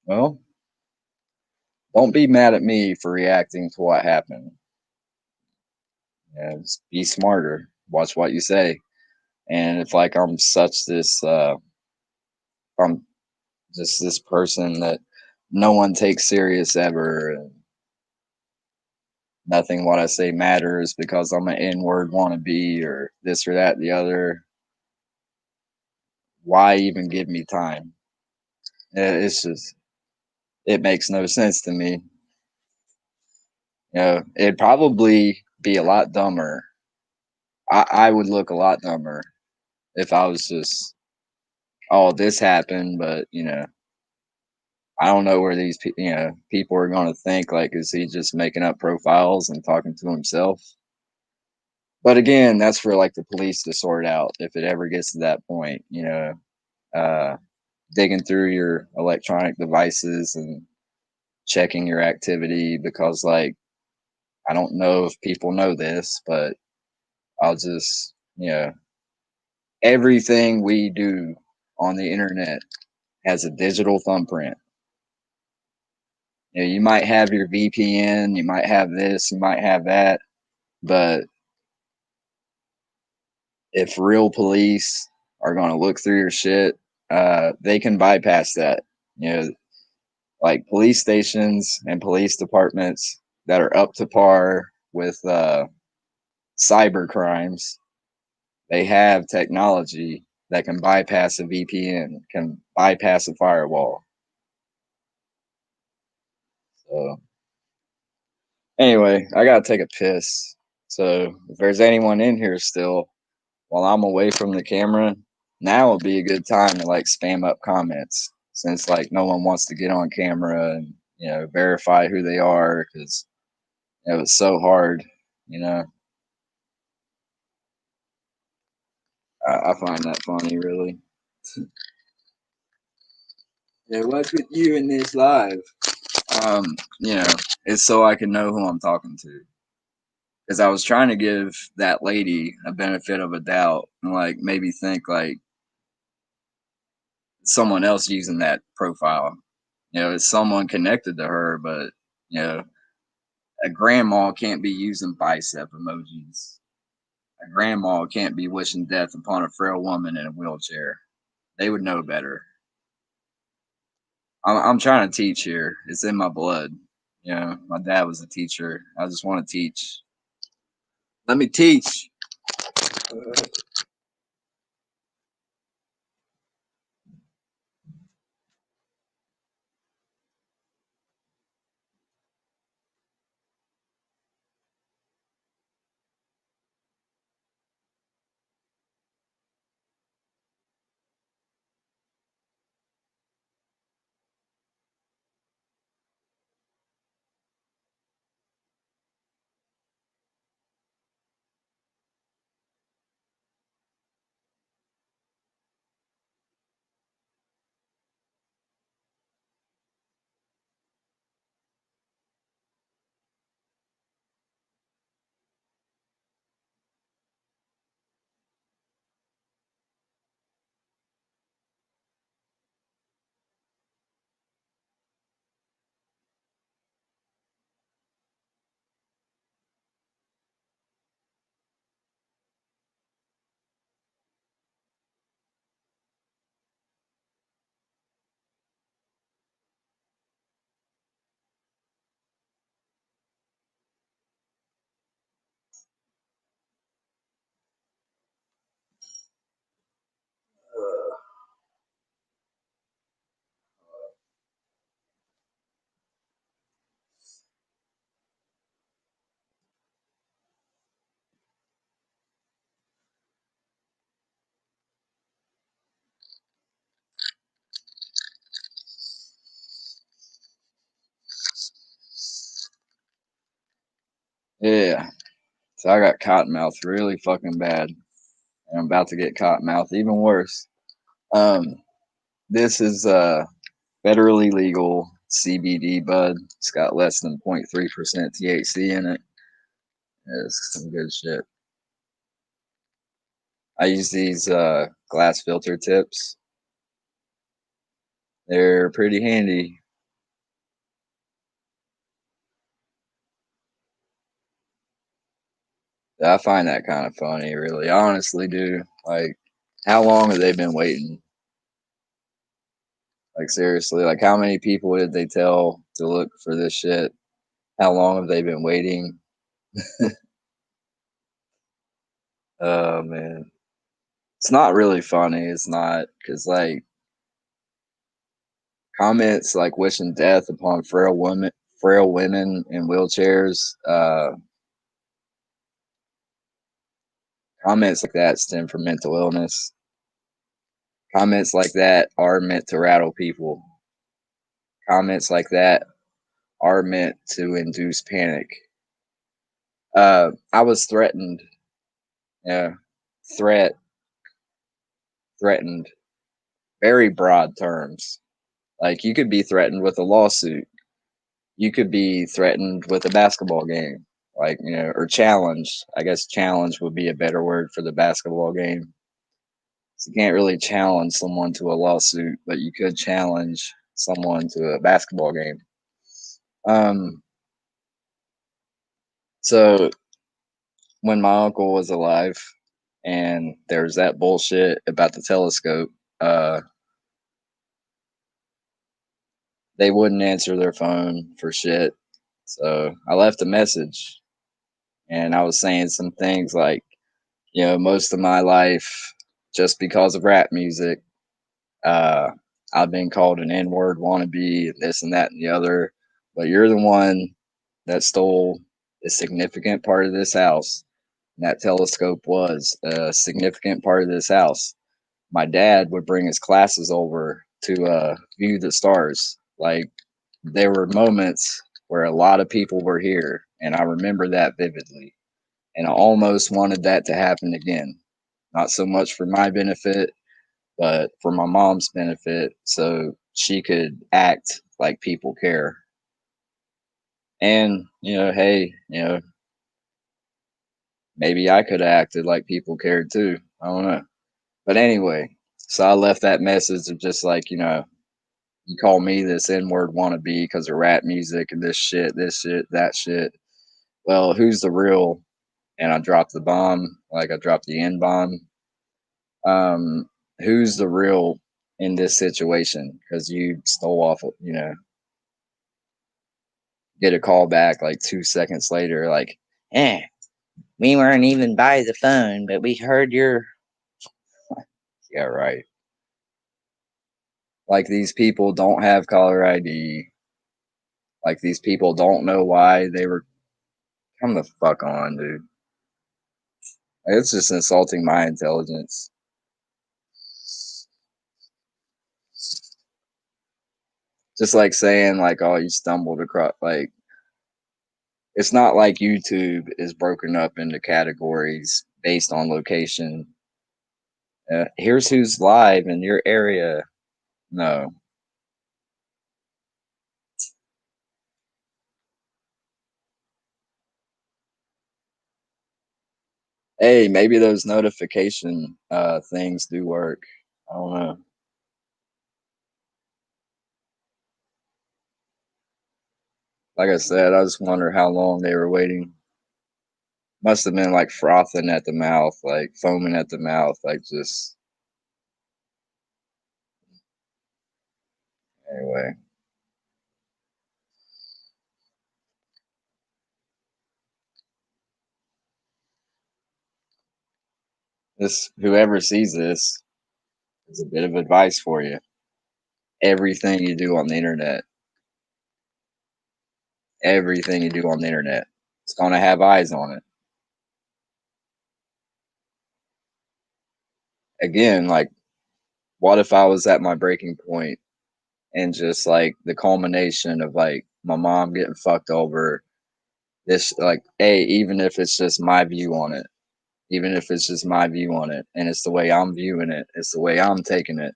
well, don't be mad at me for reacting to what happened. Just be smarter. Watch what you say. And if like I'm just this person that no one takes serious ever, and nothing what I say matters because I'm an N-word wannabe or this or that, the other, why even give me time? It's just, it makes no sense to me. It'd probably be a lot dumber. I would look a lot dumber if I was just, oh, this happened, but I don't know where these people are going to think. Like, is he just making up profiles and talking to himself? But again, that's for like the police to sort out if it ever gets to that point. Uh, digging through your electronic devices and checking your activity, because like I don't know if people know this, but I'll just everything we do on the internet has a digital thumbprint. You might have your VPN, you might have this, you might have that, but if real police are going to look through your shit, they can bypass that. You know, like police stations and police departments that are up to par with cyber crimes, they have technology that can bypass a VPN, can bypass a firewall. So anyway, I gotta take a piss. So if there's anyone in here still while I'm away from the camera, now would be a good time to like spam up comments, since like no one wants to get on camera and verify who they are, because it was so hard. You know, I find that funny, really. Yeah, what's with you in this live? Um, you know, it's so I can know who I'm talking to. Because I was trying to give that lady a benefit of a doubt and like maybe think like someone else using that profile. It's someone connected to her, but you know, a grandma can't be using bicep emojis. A grandma can't be wishing death upon a frail woman in a wheelchair. They would know better. I'm trying to teach here. It's in my blood. My dad was a teacher. I just want to teach. Let me teach. Yeah. So I got cottonmouth really fucking bad. And I'm about to get cottonmouth even worse. Um, this is federally legal CBD bud. It's got less than 0.3% THC in it. It's some good shit. I use these glass filter tips. They're pretty handy. I find that kind of funny, really. I honestly do. Like, how long have they been waiting? Like, seriously, like, how many people did they tell to look for this shit? How long have they been waiting? Oh, man. It's not really funny. It's not, because, like, comments like wishing death upon frail women in wheelchairs, comments like that stem from mental illness. Comments like that are meant to rattle people. Comments like that are meant to induce panic. I was threatened. Yeah, threat, threatened. Very broad terms. Like you could be threatened with a lawsuit. You could be threatened with a basketball game. Like or challenged. I guess challenge would be a better word for the basketball game. So you can't really challenge someone to a lawsuit, but you could challenge someone to a basketball game. Um, so when my uncle was alive and there was that bullshit about the telescope, uh, they wouldn't answer their phone for shit. So I left a message and I was saying some things like, most of my life, just because of rap music, uh, I've been called an N word wannabe, this and that and the other. But you're the one that stole a significant part of this house. And that telescope was a significant part of this house. My dad would bring his classes over to view the stars. Like there were moments where a lot of people were here, and I remember that vividly. And I almost wanted that to happen again. Not so much for my benefit, but for my mom's benefit, so she could act like people care. And hey, maybe I could have acted like people cared too. I don't know. But anyway, so I left that message of just like, you call me this N word wannabe because of rap music and this shit, that shit. Well, who's the real? And I dropped the bomb, like I dropped the N bomb. Um, who's the real in this situation? Because you stole off, get a call back like 2 seconds later, like, eh, we weren't even by the phone, but we heard your. Yeah, right. Like these people don't have caller ID. Like these people don't know why they were. Come the fuck on, dude. Like, it's just insulting my intelligence. Just like saying like, oh, you stumbled across. Like it's not like YouTube is broken up into categories based on location. Here's who's live in your area. No. Hey, maybe those notification things do work. I don't know. Like I said, I just wonder how long they were waiting. Must have been like frothing at the mouth, like foaming at the mouth, like just anyway. This whoever sees this is a bit of advice for you. Everything you do on the internet, everything you do on the internet, it's gonna have eyes on it. Again, like what if I was at my breaking point and just like the culmination of like my mom getting fucked over, this, like, hey, even if it's just my view on it, even if it's just my view on it, and it's the way I'm viewing it, it's the way I'm taking it.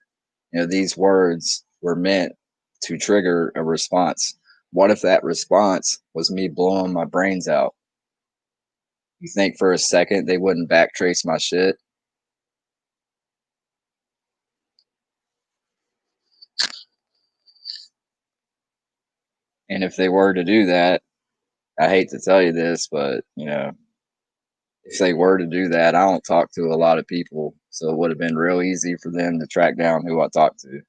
These words were meant to trigger a response. What if that response was me blowing my brains out? You think for a second they wouldn't backtrace my shit? And if they were to do that, I hate to tell you this, but if they were to do that, I don't talk to a lot of people, so it would have been real easy for them to track down who I talk to.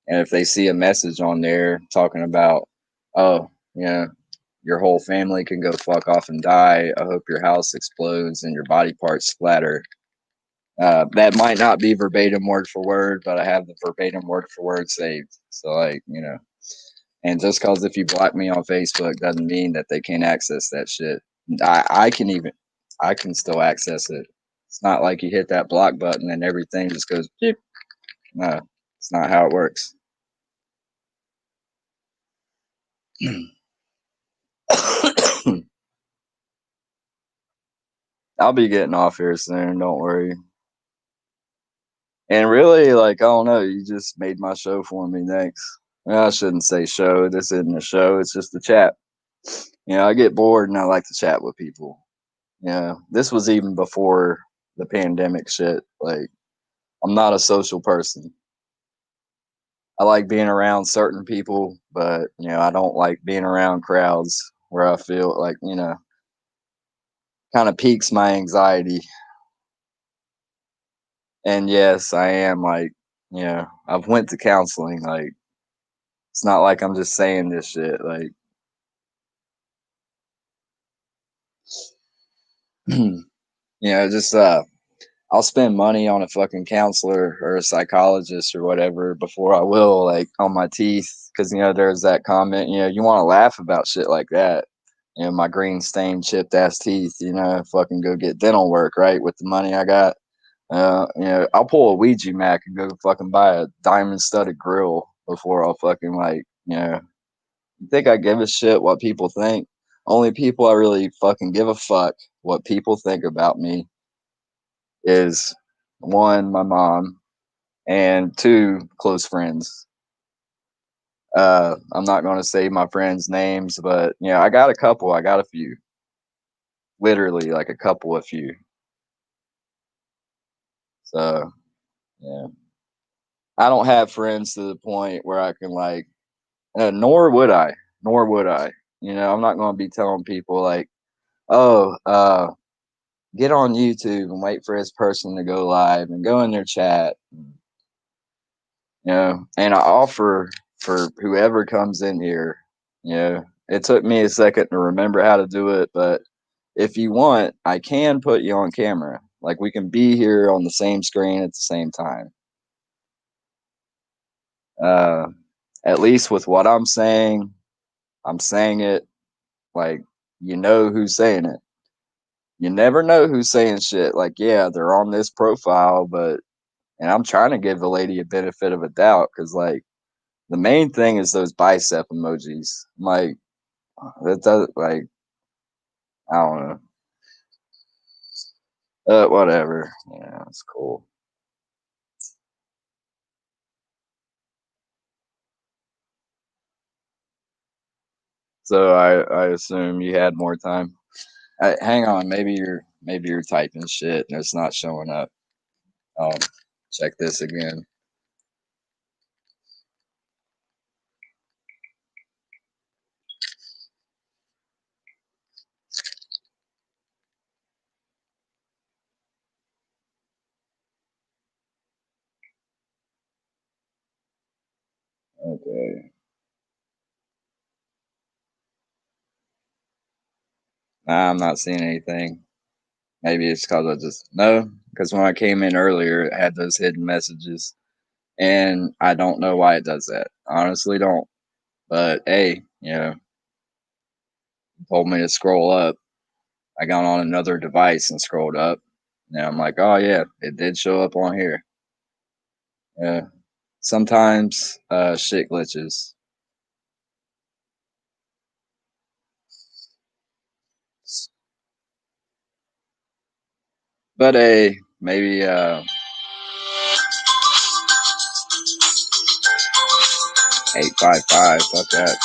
And if they see a message on there talking about, oh, your whole family can go fuck off and die. I hope your house explodes and your body parts splatter. That might not be verbatim word for word, but I have the verbatim word for word saved. So, like, and just because if you block me on Facebook doesn't mean that they can't access that shit. I can even, I can still access it. It's not like you hit that block button and everything just goes, beep. No, it's not how it works. I'll be getting off here soon. Don't worry. And really, like, I don't know, you just made my show for me. Thanks. Well, I shouldn't say show. This isn't a show. It's just a chat. I get bored and I like to chat with people. This was even before the pandemic shit. Like, I'm not a social person. I like being around certain people, but I don't like being around crowds where I feel like, kind of piques my anxiety. And yes, I am like, I've went to counseling. Like, it's not like I'm just saying this shit. Like, just I'll spend money on a fucking counselor or a psychologist or whatever before I will, like, on my teeth, because there's that comment, you want to laugh about shit like that. My green stained chipped ass teeth, fucking go get dental work, right, with the money I got. I'll pull a Ouija Mac and go fucking buy a diamond studded grill before I'll fucking, like, you think I give a shit what people think? Only people I really fucking give a fuck what people think about me is, one, my mom, and two, close friends. I'm not going to say my friends' names, but I got a couple. I got a few, literally like a couple, a few. So yeah, I don't have friends to the point where I can, like, nor would I, nor would I. I'm not going to be telling people like, oh, get on YouTube and wait for this person to go live and go in their chat. And I offer for whoever comes in here. It took me a second to remember how to do it, but if you want, I can put you on camera. Like, we can be here on the same screen at the same time. Uh, at least with what I'm saying it like, who's saying it. You never know who's saying shit. Like, yeah, they're on this profile, but and I'm trying to give the lady a benefit of a doubt because, like, the main thing is those bicep emojis. Like, that does, like, I don't know. Whatever. Yeah, it's cool. So I assume you had more time. Hang on, maybe you're typing shit and it's not showing up. Um, check this again. Okay. Nah, I'm not seeing anything. Maybe it's because I just no, because when I came in earlier, it had those hidden messages, and I don't know why it does that. Honestly, don't. But hey, told me to scroll up. I got on another device and scrolled up. And I'm like, oh yeah, it did show up on here. Yeah. Sometimes shit glitches. But maybe 855. Fuck that.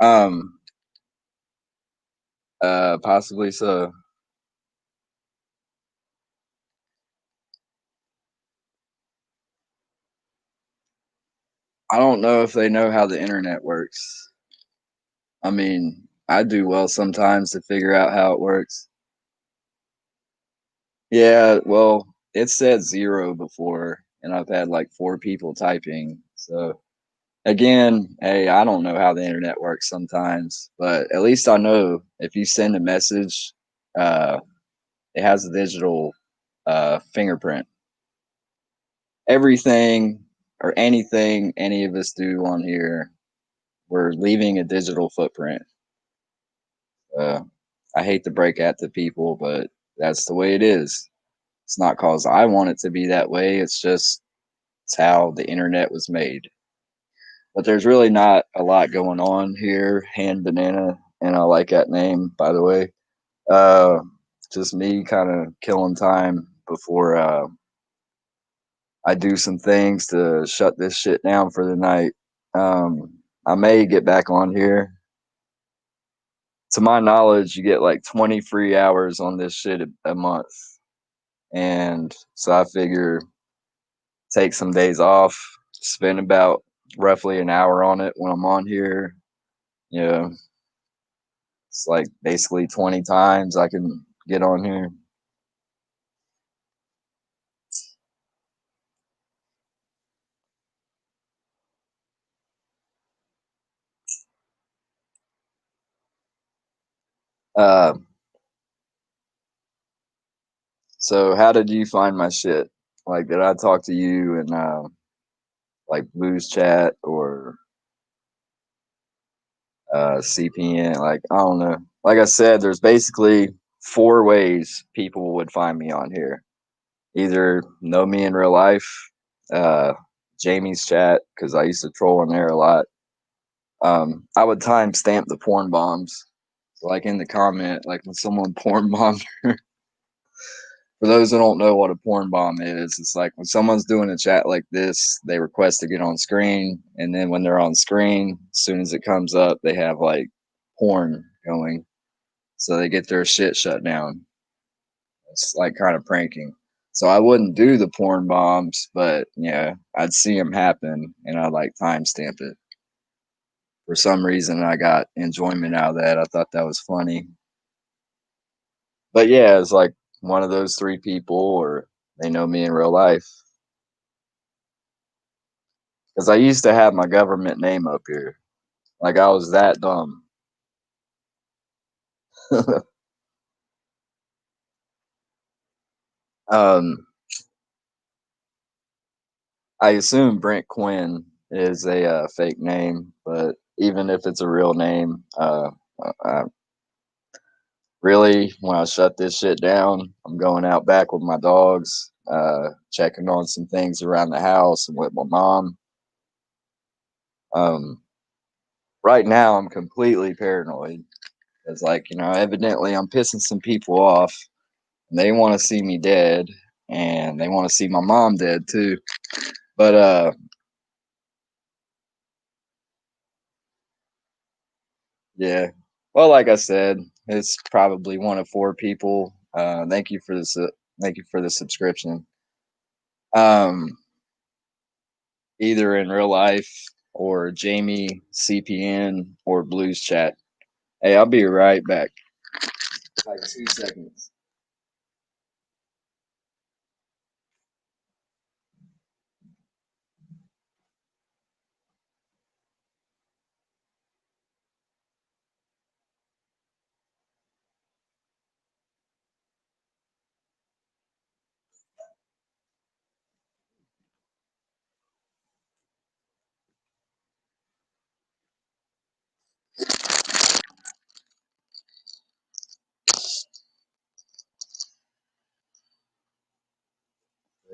Um, possibly so. I don't know if they know how the internet works. I mean, I do well sometimes to figure out how it works. Yeah, well, it said 0 before, and I've had like 4 people typing. So again, hey, I don't know how the internet works sometimes, but at least I know if you send a message, uh, it has a digital fingerprint. Everything or anything any of us do on here, we're leaving a digital footprint. Uh, I hate to break that to people, but that's the way it is. It's not cause I want it to be that way. It's how the internet was made. But there's really not a lot going on here. Hand Banana, and I like that name, by the way. Uh, just me kind of killing time before I do some things to shut this shit down for the night. I may get back on here. To my knowledge, you get like 20 free hours on this shit a month. And so I figure take some days off, spend about roughly an hour on it when I'm on here. You know, it's like basically 20 times I can get on here. Uh, so how did you find my shit? Like, did I talk to you in like Blues Chat or CPN? Like, I don't know. Like I said, there's basically 4 ways people would find me on here. Either know me in real life, uh, Jamie's chat, because I used to troll in there a lot. I would timestamp the porn bombs. So like in the comment, like when someone porn bombed, for those who don't know what a porn bomb is, it's like when someone's doing a chat like this, they request to get on screen, and then when they're on screen, as soon as it comes up, they have like porn going, so they get their shit shut down. It's like kind of pranking. So I wouldn't do the porn bombs, but yeah, I'd see them happen, and I'd like timestamp it. For some reason, I got enjoyment out of that. I thought that was funny. But yeah, it's like one of those 3 people, or they know me in real life. Because I used to have my government name up here. Like I was that dumb. um, I assume Brent Quinn is a fake name, but even if it's a real name, I really, when I shut this shit down, I'm going out back with my dogs, checking on some things around the house and with my mom. Um, right now, I'm completely paranoid. It's like, evidently I'm pissing some people off, and they want to see me dead, and they want to see my mom dead too. But yeah. Well, like I said, it's probably one of 4 people. Thank you for this. Thank you for the subscription. Um, either in real life or Jamie CPN or Blues Chat. Hey, I'll be right back. Like 2 seconds.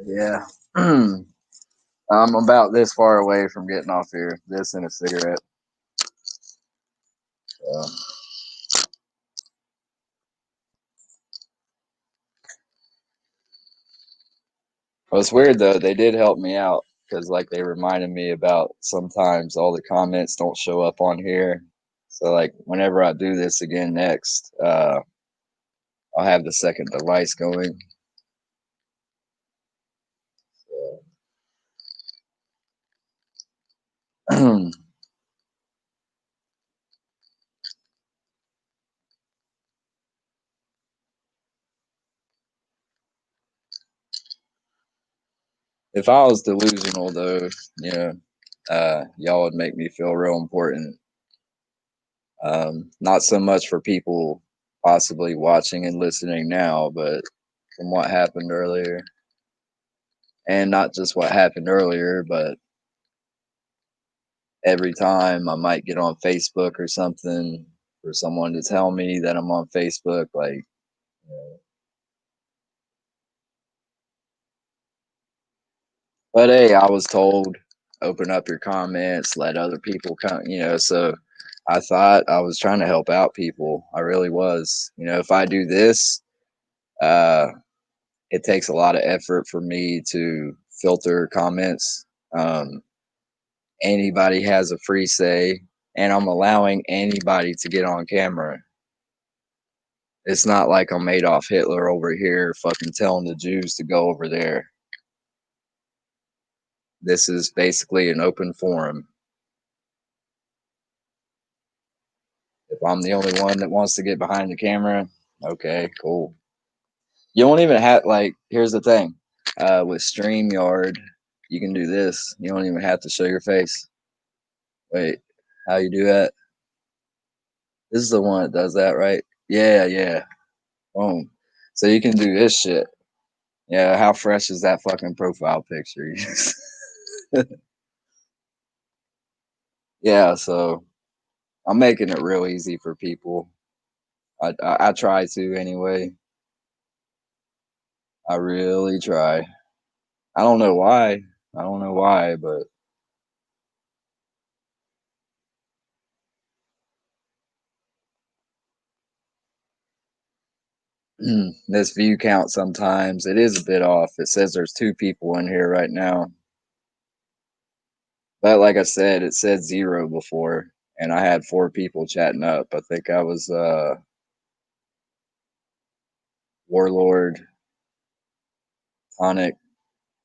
Yeah. I'm about this far away from getting off here. This and a cigarette. So. Well, it's weird though. They did help me out because like they reminded me about sometimes all the comments don't show up on here. So like whenever I do this again next, I'll have the second device going. So, if I was delusional though, you know, y'all would make me feel real important. Not so much for people possibly watching and listening now, but from what happened earlier. And not just what happened earlier, but every time I might get on Facebook or something for someone to tell me that I'm on Facebook, like, but hey, I was told, open up your comments, let other people come, so I thought I was trying to help out people. I really was. If I do this, uh, it takes a lot of effort for me to filter comments. Um, Anybody has a free say, and I'm allowing anybody to get on camera. It's not like I'm Adolf Hitler over here fucking telling the Jews to go over there. This is basically an open forum. If I'm the only one that wants to get behind the camera, okay, cool. You don't even have, like, here's the thing. With StreamYard, you can do this. You don't even have to show your face. Wait, how you do that? This is the one that does that, right? Yeah, yeah. Boom. So you can do this shit. Yeah, how fresh is that fucking profile picture? Yeah, so I'm making it real easy for people. I try to anyway. I really try. I don't know why. I don't know why, but this view count sometimes it is a bit off. It says there's 2 people in here right now. But like I said, it said 0 before and I had 4 people chatting up. I think I was Warlord, Tonic,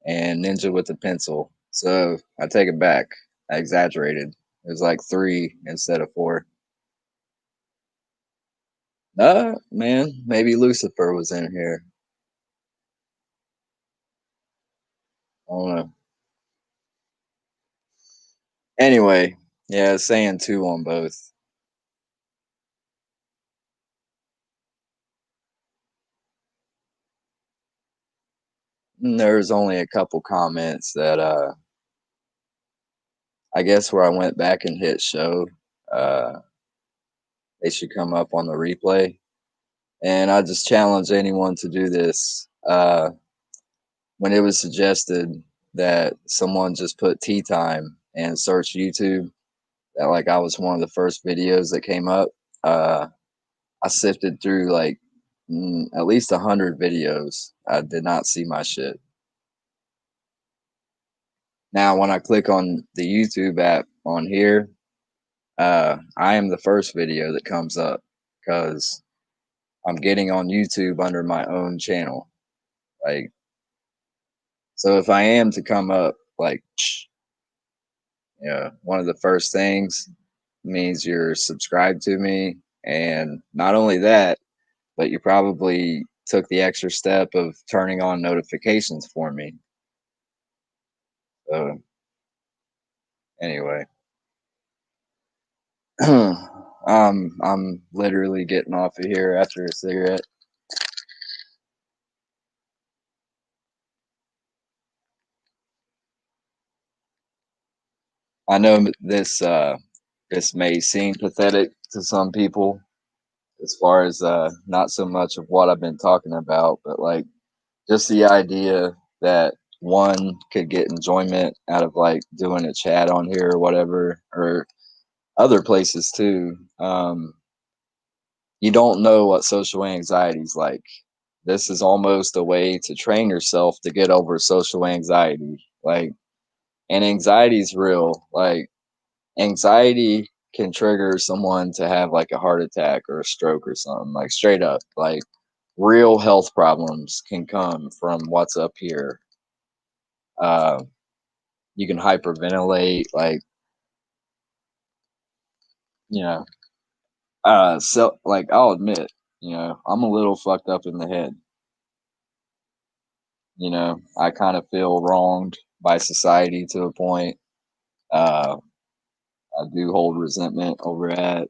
and Ninja with the Pencil. So I take it back. I exaggerated. It was like 3 instead of 4. Man, maybe Lucifer was in here. I don't know. Anyway, yeah, saying 2 on both. There's only a couple comments that I guess where I went back and hit show, uh they should come up on the replay. And I just challenge anyone to do this. When it was suggested that someone just put tea time and search YouTube, that like I was one of the first videos that came up. Uh I sifted through like at least 100 videos. I did not see my shit. Now, when I click on the YouTube app on here, I am the first video that comes up because I'm getting on YouTube under my own channel. Like, so if I am to come up, like, one of the first things means you're subscribed to me. And not only that, but you probably took the extra step of turning on notifications for me. So, anyway. I'm literally getting off of here after a cigarette. I know this may seem pathetic to some people as far as not so much of what I've been talking about, but like just the idea that one could get enjoyment out of like doing a chat on here or whatever, or other places too. You don't know what social anxiety is like. this is almost a way to train yourself to get over social anxiety. Like, and anxiety is real. Like, anxiety can trigger someone to have like a heart attack or a stroke or something, like straight up. Like, real health problems can come from what's up here. Uh, you can hyperventilate, like, you know, so like I'll admit, I'm a little fucked up in the head. I kind of feel wronged by society to a point. Uh, I do hold resentment over that.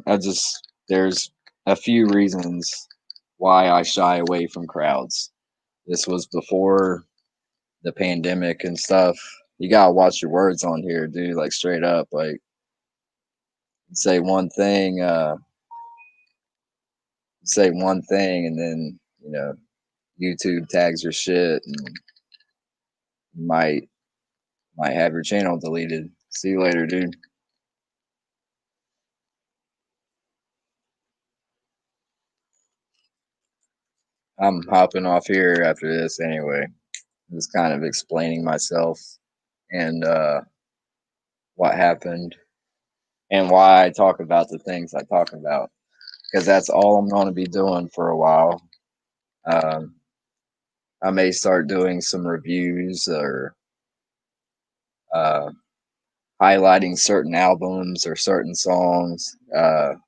I just there's a few reasons why I shy away from crowds. This was before the pandemic and stuff. You gotta watch your words on here, dude. Like, straight up, like, say one thing, and then YouTube tags your shit, and might might have your channel deleted. See you later, dude. I'm hopping off here after this anyway. Just kind of explaining myself and what happened and why I talk about the things I talk about, because that's all I'm going to be doing for a while. Um, I may start doing some reviews or uh, highlighting certain albums or certain songs that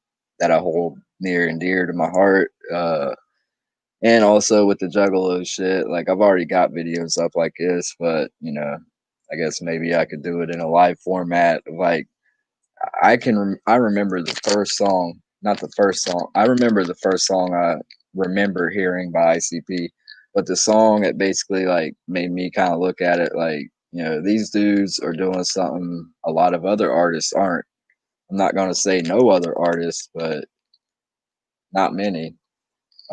I hold near and dear to my heart. And also with the Juggalo shit, like, I've already got videos up like this, but I guess maybe I could do it in a live format. Like, I remember the first song, not the first song. I remember the first song I remember hearing by ICP, but the song that basically like made me kind of look at it like, these dudes are doing something a lot of other artists aren't. I'm not gonna say no other artists, but not many.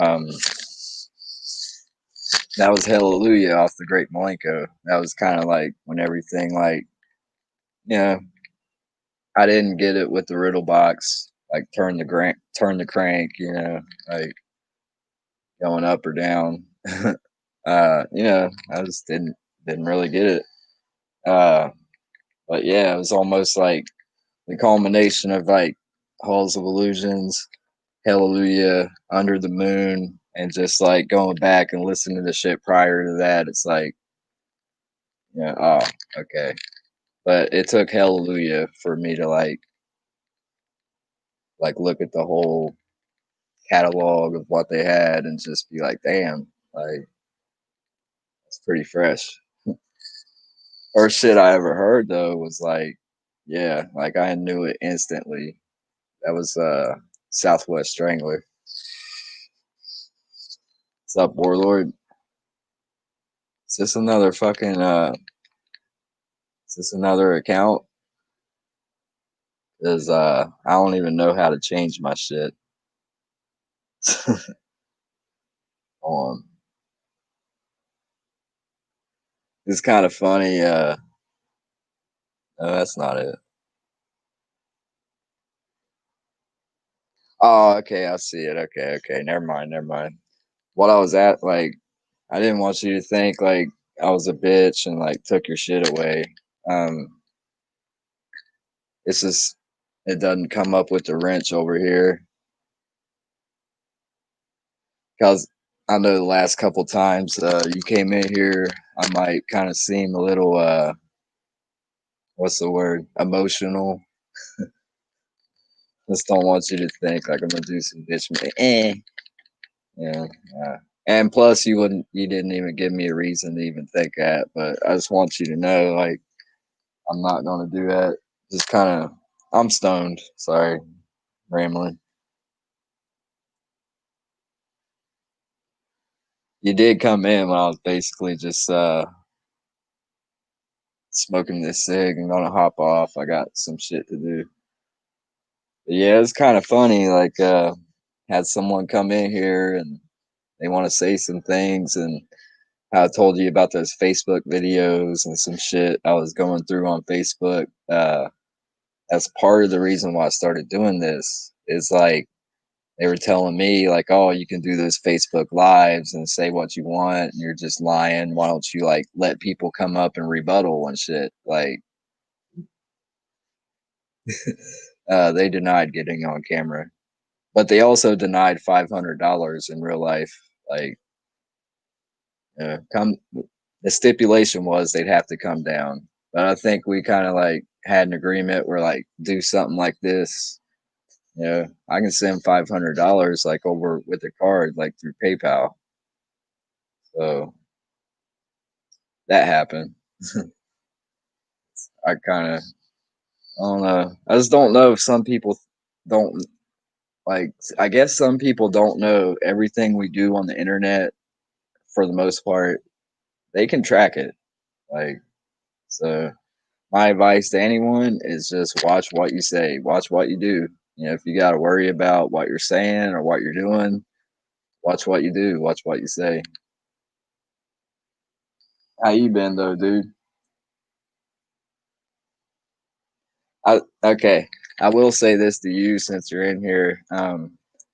Um, that was Hallelujah off the Great Malenko. That was kind of like when everything, like, you know, I didn't get it with the Riddle box, like turn the crank, like going up or down. I just didn't really get it. Uh, but yeah, it was almost like the culmination of like Halls of Illusions, Hallelujah, Under the Moon, and just like going back and listening to the shit prior to that. It's like, oh, okay. But it took Hallelujah for me to like look at the whole catalog of what they had and just be like, damn, like, it's pretty fresh. First shit I ever heard though was like, yeah, like I knew it instantly. That was Southwest Strangler. What's up, Warlord? Is this another fucking is this another account? Cause I don't even know how to change my shit. um it's kind of funny, no, that's not it. Oh, okay, I see it. Okay, okay. Never mind, never mind. What I was at, like, I didn't want you to think like I was a bitch and like took your shit away. Um, it's just it doesn't come up with the wrench over here because I know the last couple times you came in here, I might kind of seem a little what's the word, emotional. Just don't want you to think like I'm gonna do some bitch. Yeah. And plus, you didn't even give me a reason to even think that. But I just want you to know, like, I'm not gonna do that. Just kind of, I'm stoned. Sorry, rambling. You did come in when I was basically just smoking this cig and gonna hop off. I got some shit to do. But yeah, it's kind of funny. Like, had someone come in here and they want to say some things, and how I told you about those Facebook videos and some shit I was going through on Facebook. That's part of the reason why I started doing this. Is like they were telling me like, oh, you can do those Facebook lives and say what you want, and you're just lying. Why don't you like let people come up and rebuttal and shit? Like, they denied getting on camera, but they also denied $500 in real life. Like, come the stipulation was they'd have to come down. But I think we kind of like had an agreement where like do something like this. I can send $500 like over with a card like through PayPal. So that happened. I kind of I don't know. I just don't know if some people don't like. I guess some people don't know everything we do on the internet. For the most part, they can track it. Like, so my advice to anyone is just watch what you say, watch what you do. If you got to worry about what you're saying or what you're doing, watch what you do, watch what you say. How you been though, dude? Okay, I will say this to you since you're in here.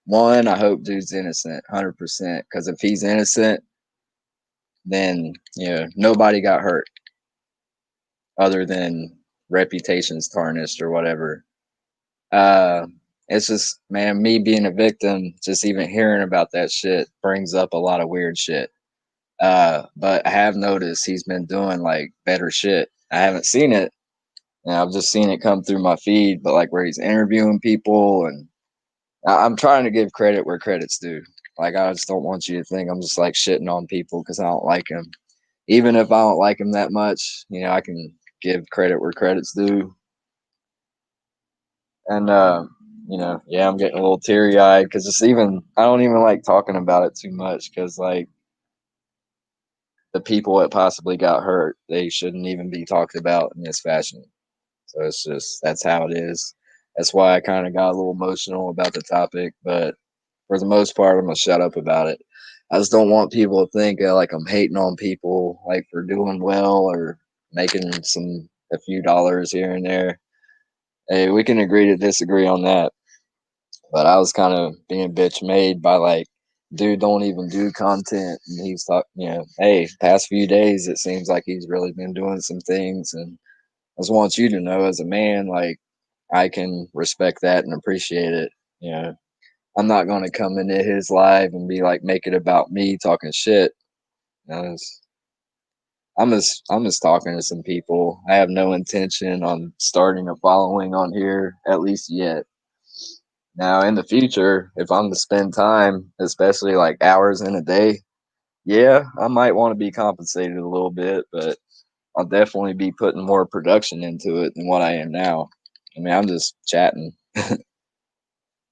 One, I hope dude's innocent, 100%. Because if he's innocent, then nobody got hurt other than reputations tarnished or whatever. Uh, it's just, man, me being a victim, just even hearing about that shit brings up a lot of weird shit. But I have noticed he's been doing like better shit. I haven't seen it. I've just seen it come through my feed, but like where he's interviewing people, and I'm trying to give credit where credit's due. Like, I just don't want you to think I'm just like shitting on people because I don't like him. Even if I don't like him that much, I can give credit where credit's due. And yeah, I'm getting a little teary eyed because I don't even like talking about it too much because like the people that possibly got hurt, they shouldn't even be talked about in this fashion. So it's just that's how it is. That's why I kind of got a little emotional about the topic, but for the most part, I'm gonna shut up about it. I just don't want people to think like I'm hating on people like for doing well or making a few dollars here and there. Hey, we can agree to disagree on that. But I was kind of being bitch made by like, dude, don't even do content. And he's talking, hey, past few days, it seems like he's really been doing some things. And I just want you to know as a man, like, I can respect that and appreciate it. You know, I'm not going to come into his live and be like, make it about me talking shit. I'm just talking to some people. I have no intention on starting a following on here, at least yet. Now, in the future, if I'm to spend time, especially like hours in a day, yeah, I might want to be compensated a little bit, but I'll definitely be putting more production into it than what I am now. I mean, I'm just chatting.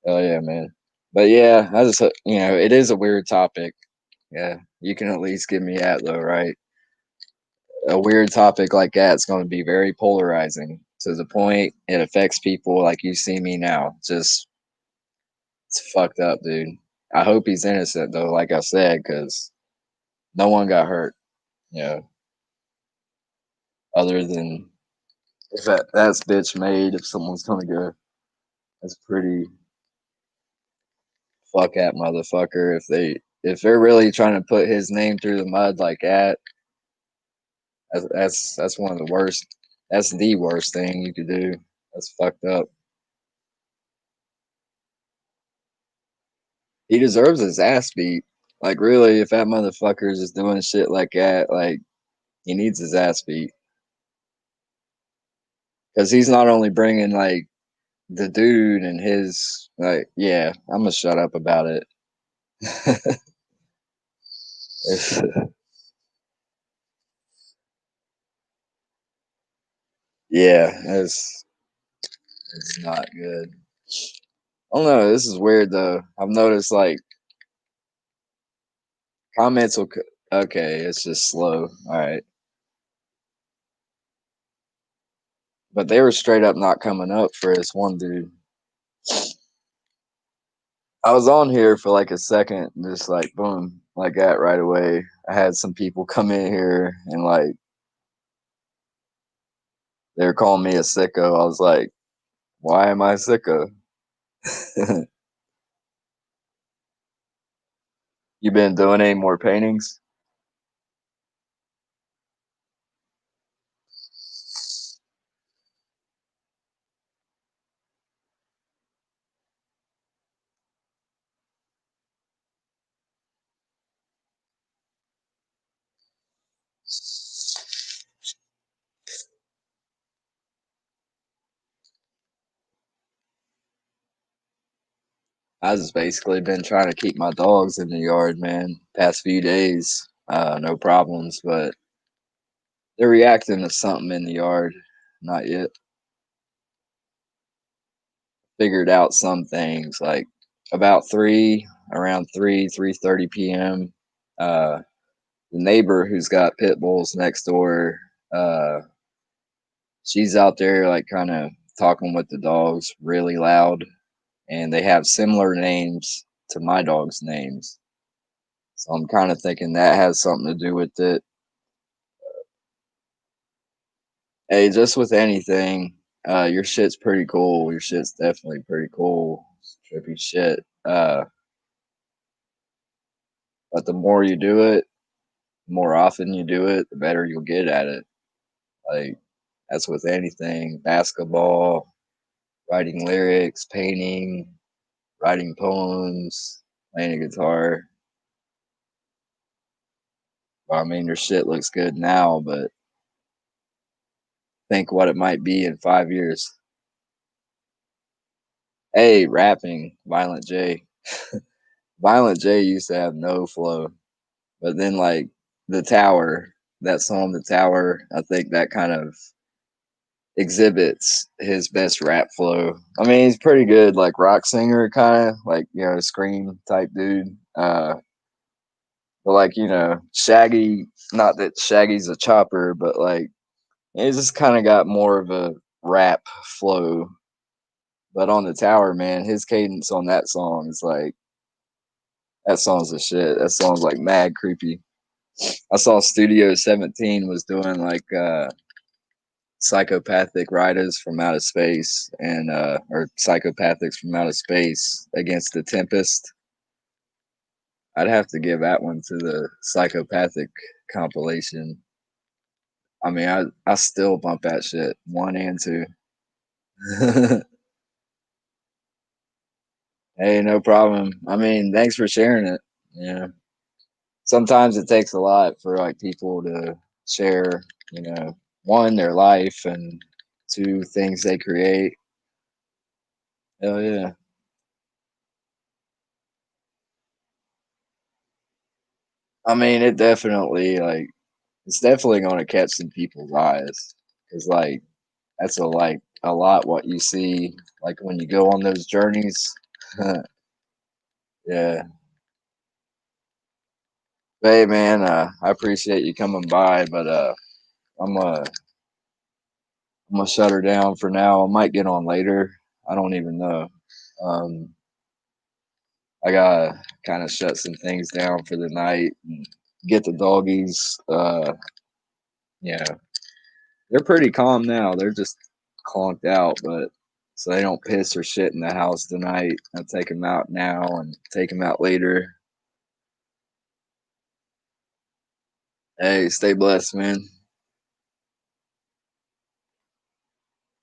Oh yeah, man. But yeah, I just it is a weird topic. Yeah, you can at least give me that though, right? A weird topic like that's going to be very polarizing to the point it affects people like you see me now. Just it's fucked up, dude. I hope he's innocent though, like I said, because no one got hurt. You know, other than if that's bitch made. If someone's gonna go, that's pretty fuck that motherfucker. If they're really trying to put his name through the mud like that, that's one of the worst. That's the worst thing you could do. That's fucked up. He deserves his ass beat. Like really, if that motherfucker is just doing shit like that, like he needs his ass beat because he's not only bringing like the dude and his like yeah. I'm gonna shut up about it. it's, yeah, it's not good. I don't know. This is weird though. I've noticed like comments will. Okay, it's just slow. All right, but they were straight up not coming up for this one dude. I was on here for like a second, just like boom, like that right away. I had some people come in here and like they were calling me a sicko. I was like, why am I a sicko? You been doing any more paintings? I just basically been trying to keep my dogs in the yard, man. Past few days, no problems, but they're reacting to something in the yard. Not yet figured out some things. Like about around 3:30 p.m. Uh, the neighbor who's got pit bulls next door, uh, she's out there like kind of talking with the dogs really loud, and they have similar names to my dog's names. So I'm kind of thinking that has something to do with it. Hey, just with anything, your shit's pretty cool. Your shit's definitely pretty cool. It's trippy shit. But the more you do it, the more often you do it, the better you'll get at it. Like that's with anything: basketball, writing lyrics, painting, writing poems, playing a guitar. Well, I mean, your shit looks good now, but think what it might be in 5 years. Hey, rapping, Violent J. Violent J used to have no flow, but then like the Tower, that song, the Tower, I think that kind of exhibits his best rap flow. I mean, he's pretty good, like rock singer, kind of like scream type dude. But like Shaggy, not that Shaggy's a chopper, but like he's just kind of got more of a rap flow. But on the Tower, man, his cadence on that song is like that song's a shit. That song's like mad creepy. I saw Studio 17 was doing like psychopathic writers from outer space and or psychopathics from outer space against the Tempest. I'd have to give that one to the psychopathic compilation. I mean, I still bump that shit one and two. Hey, no problem. I mean, thanks for sharing it. Yeah, sometimes it takes a lot for like people to share, one, their life, and two, things they create. Hell yeah. I mean, it's definitely going to catch some people's eyes because like that's a lot what you see like when you go on those journeys. Yeah. But, hey man, I appreciate you coming by, but I'm uh I'm gonna shut her down for now. I might get on later. I don't even know. Um, I gotta kind of shut some things down for the night and get the doggies. Yeah, they're pretty calm now. They're just conked out, but so they don't piss or shit in the house tonight. I'll take them out now and take them out later. Hey, stay blessed, man.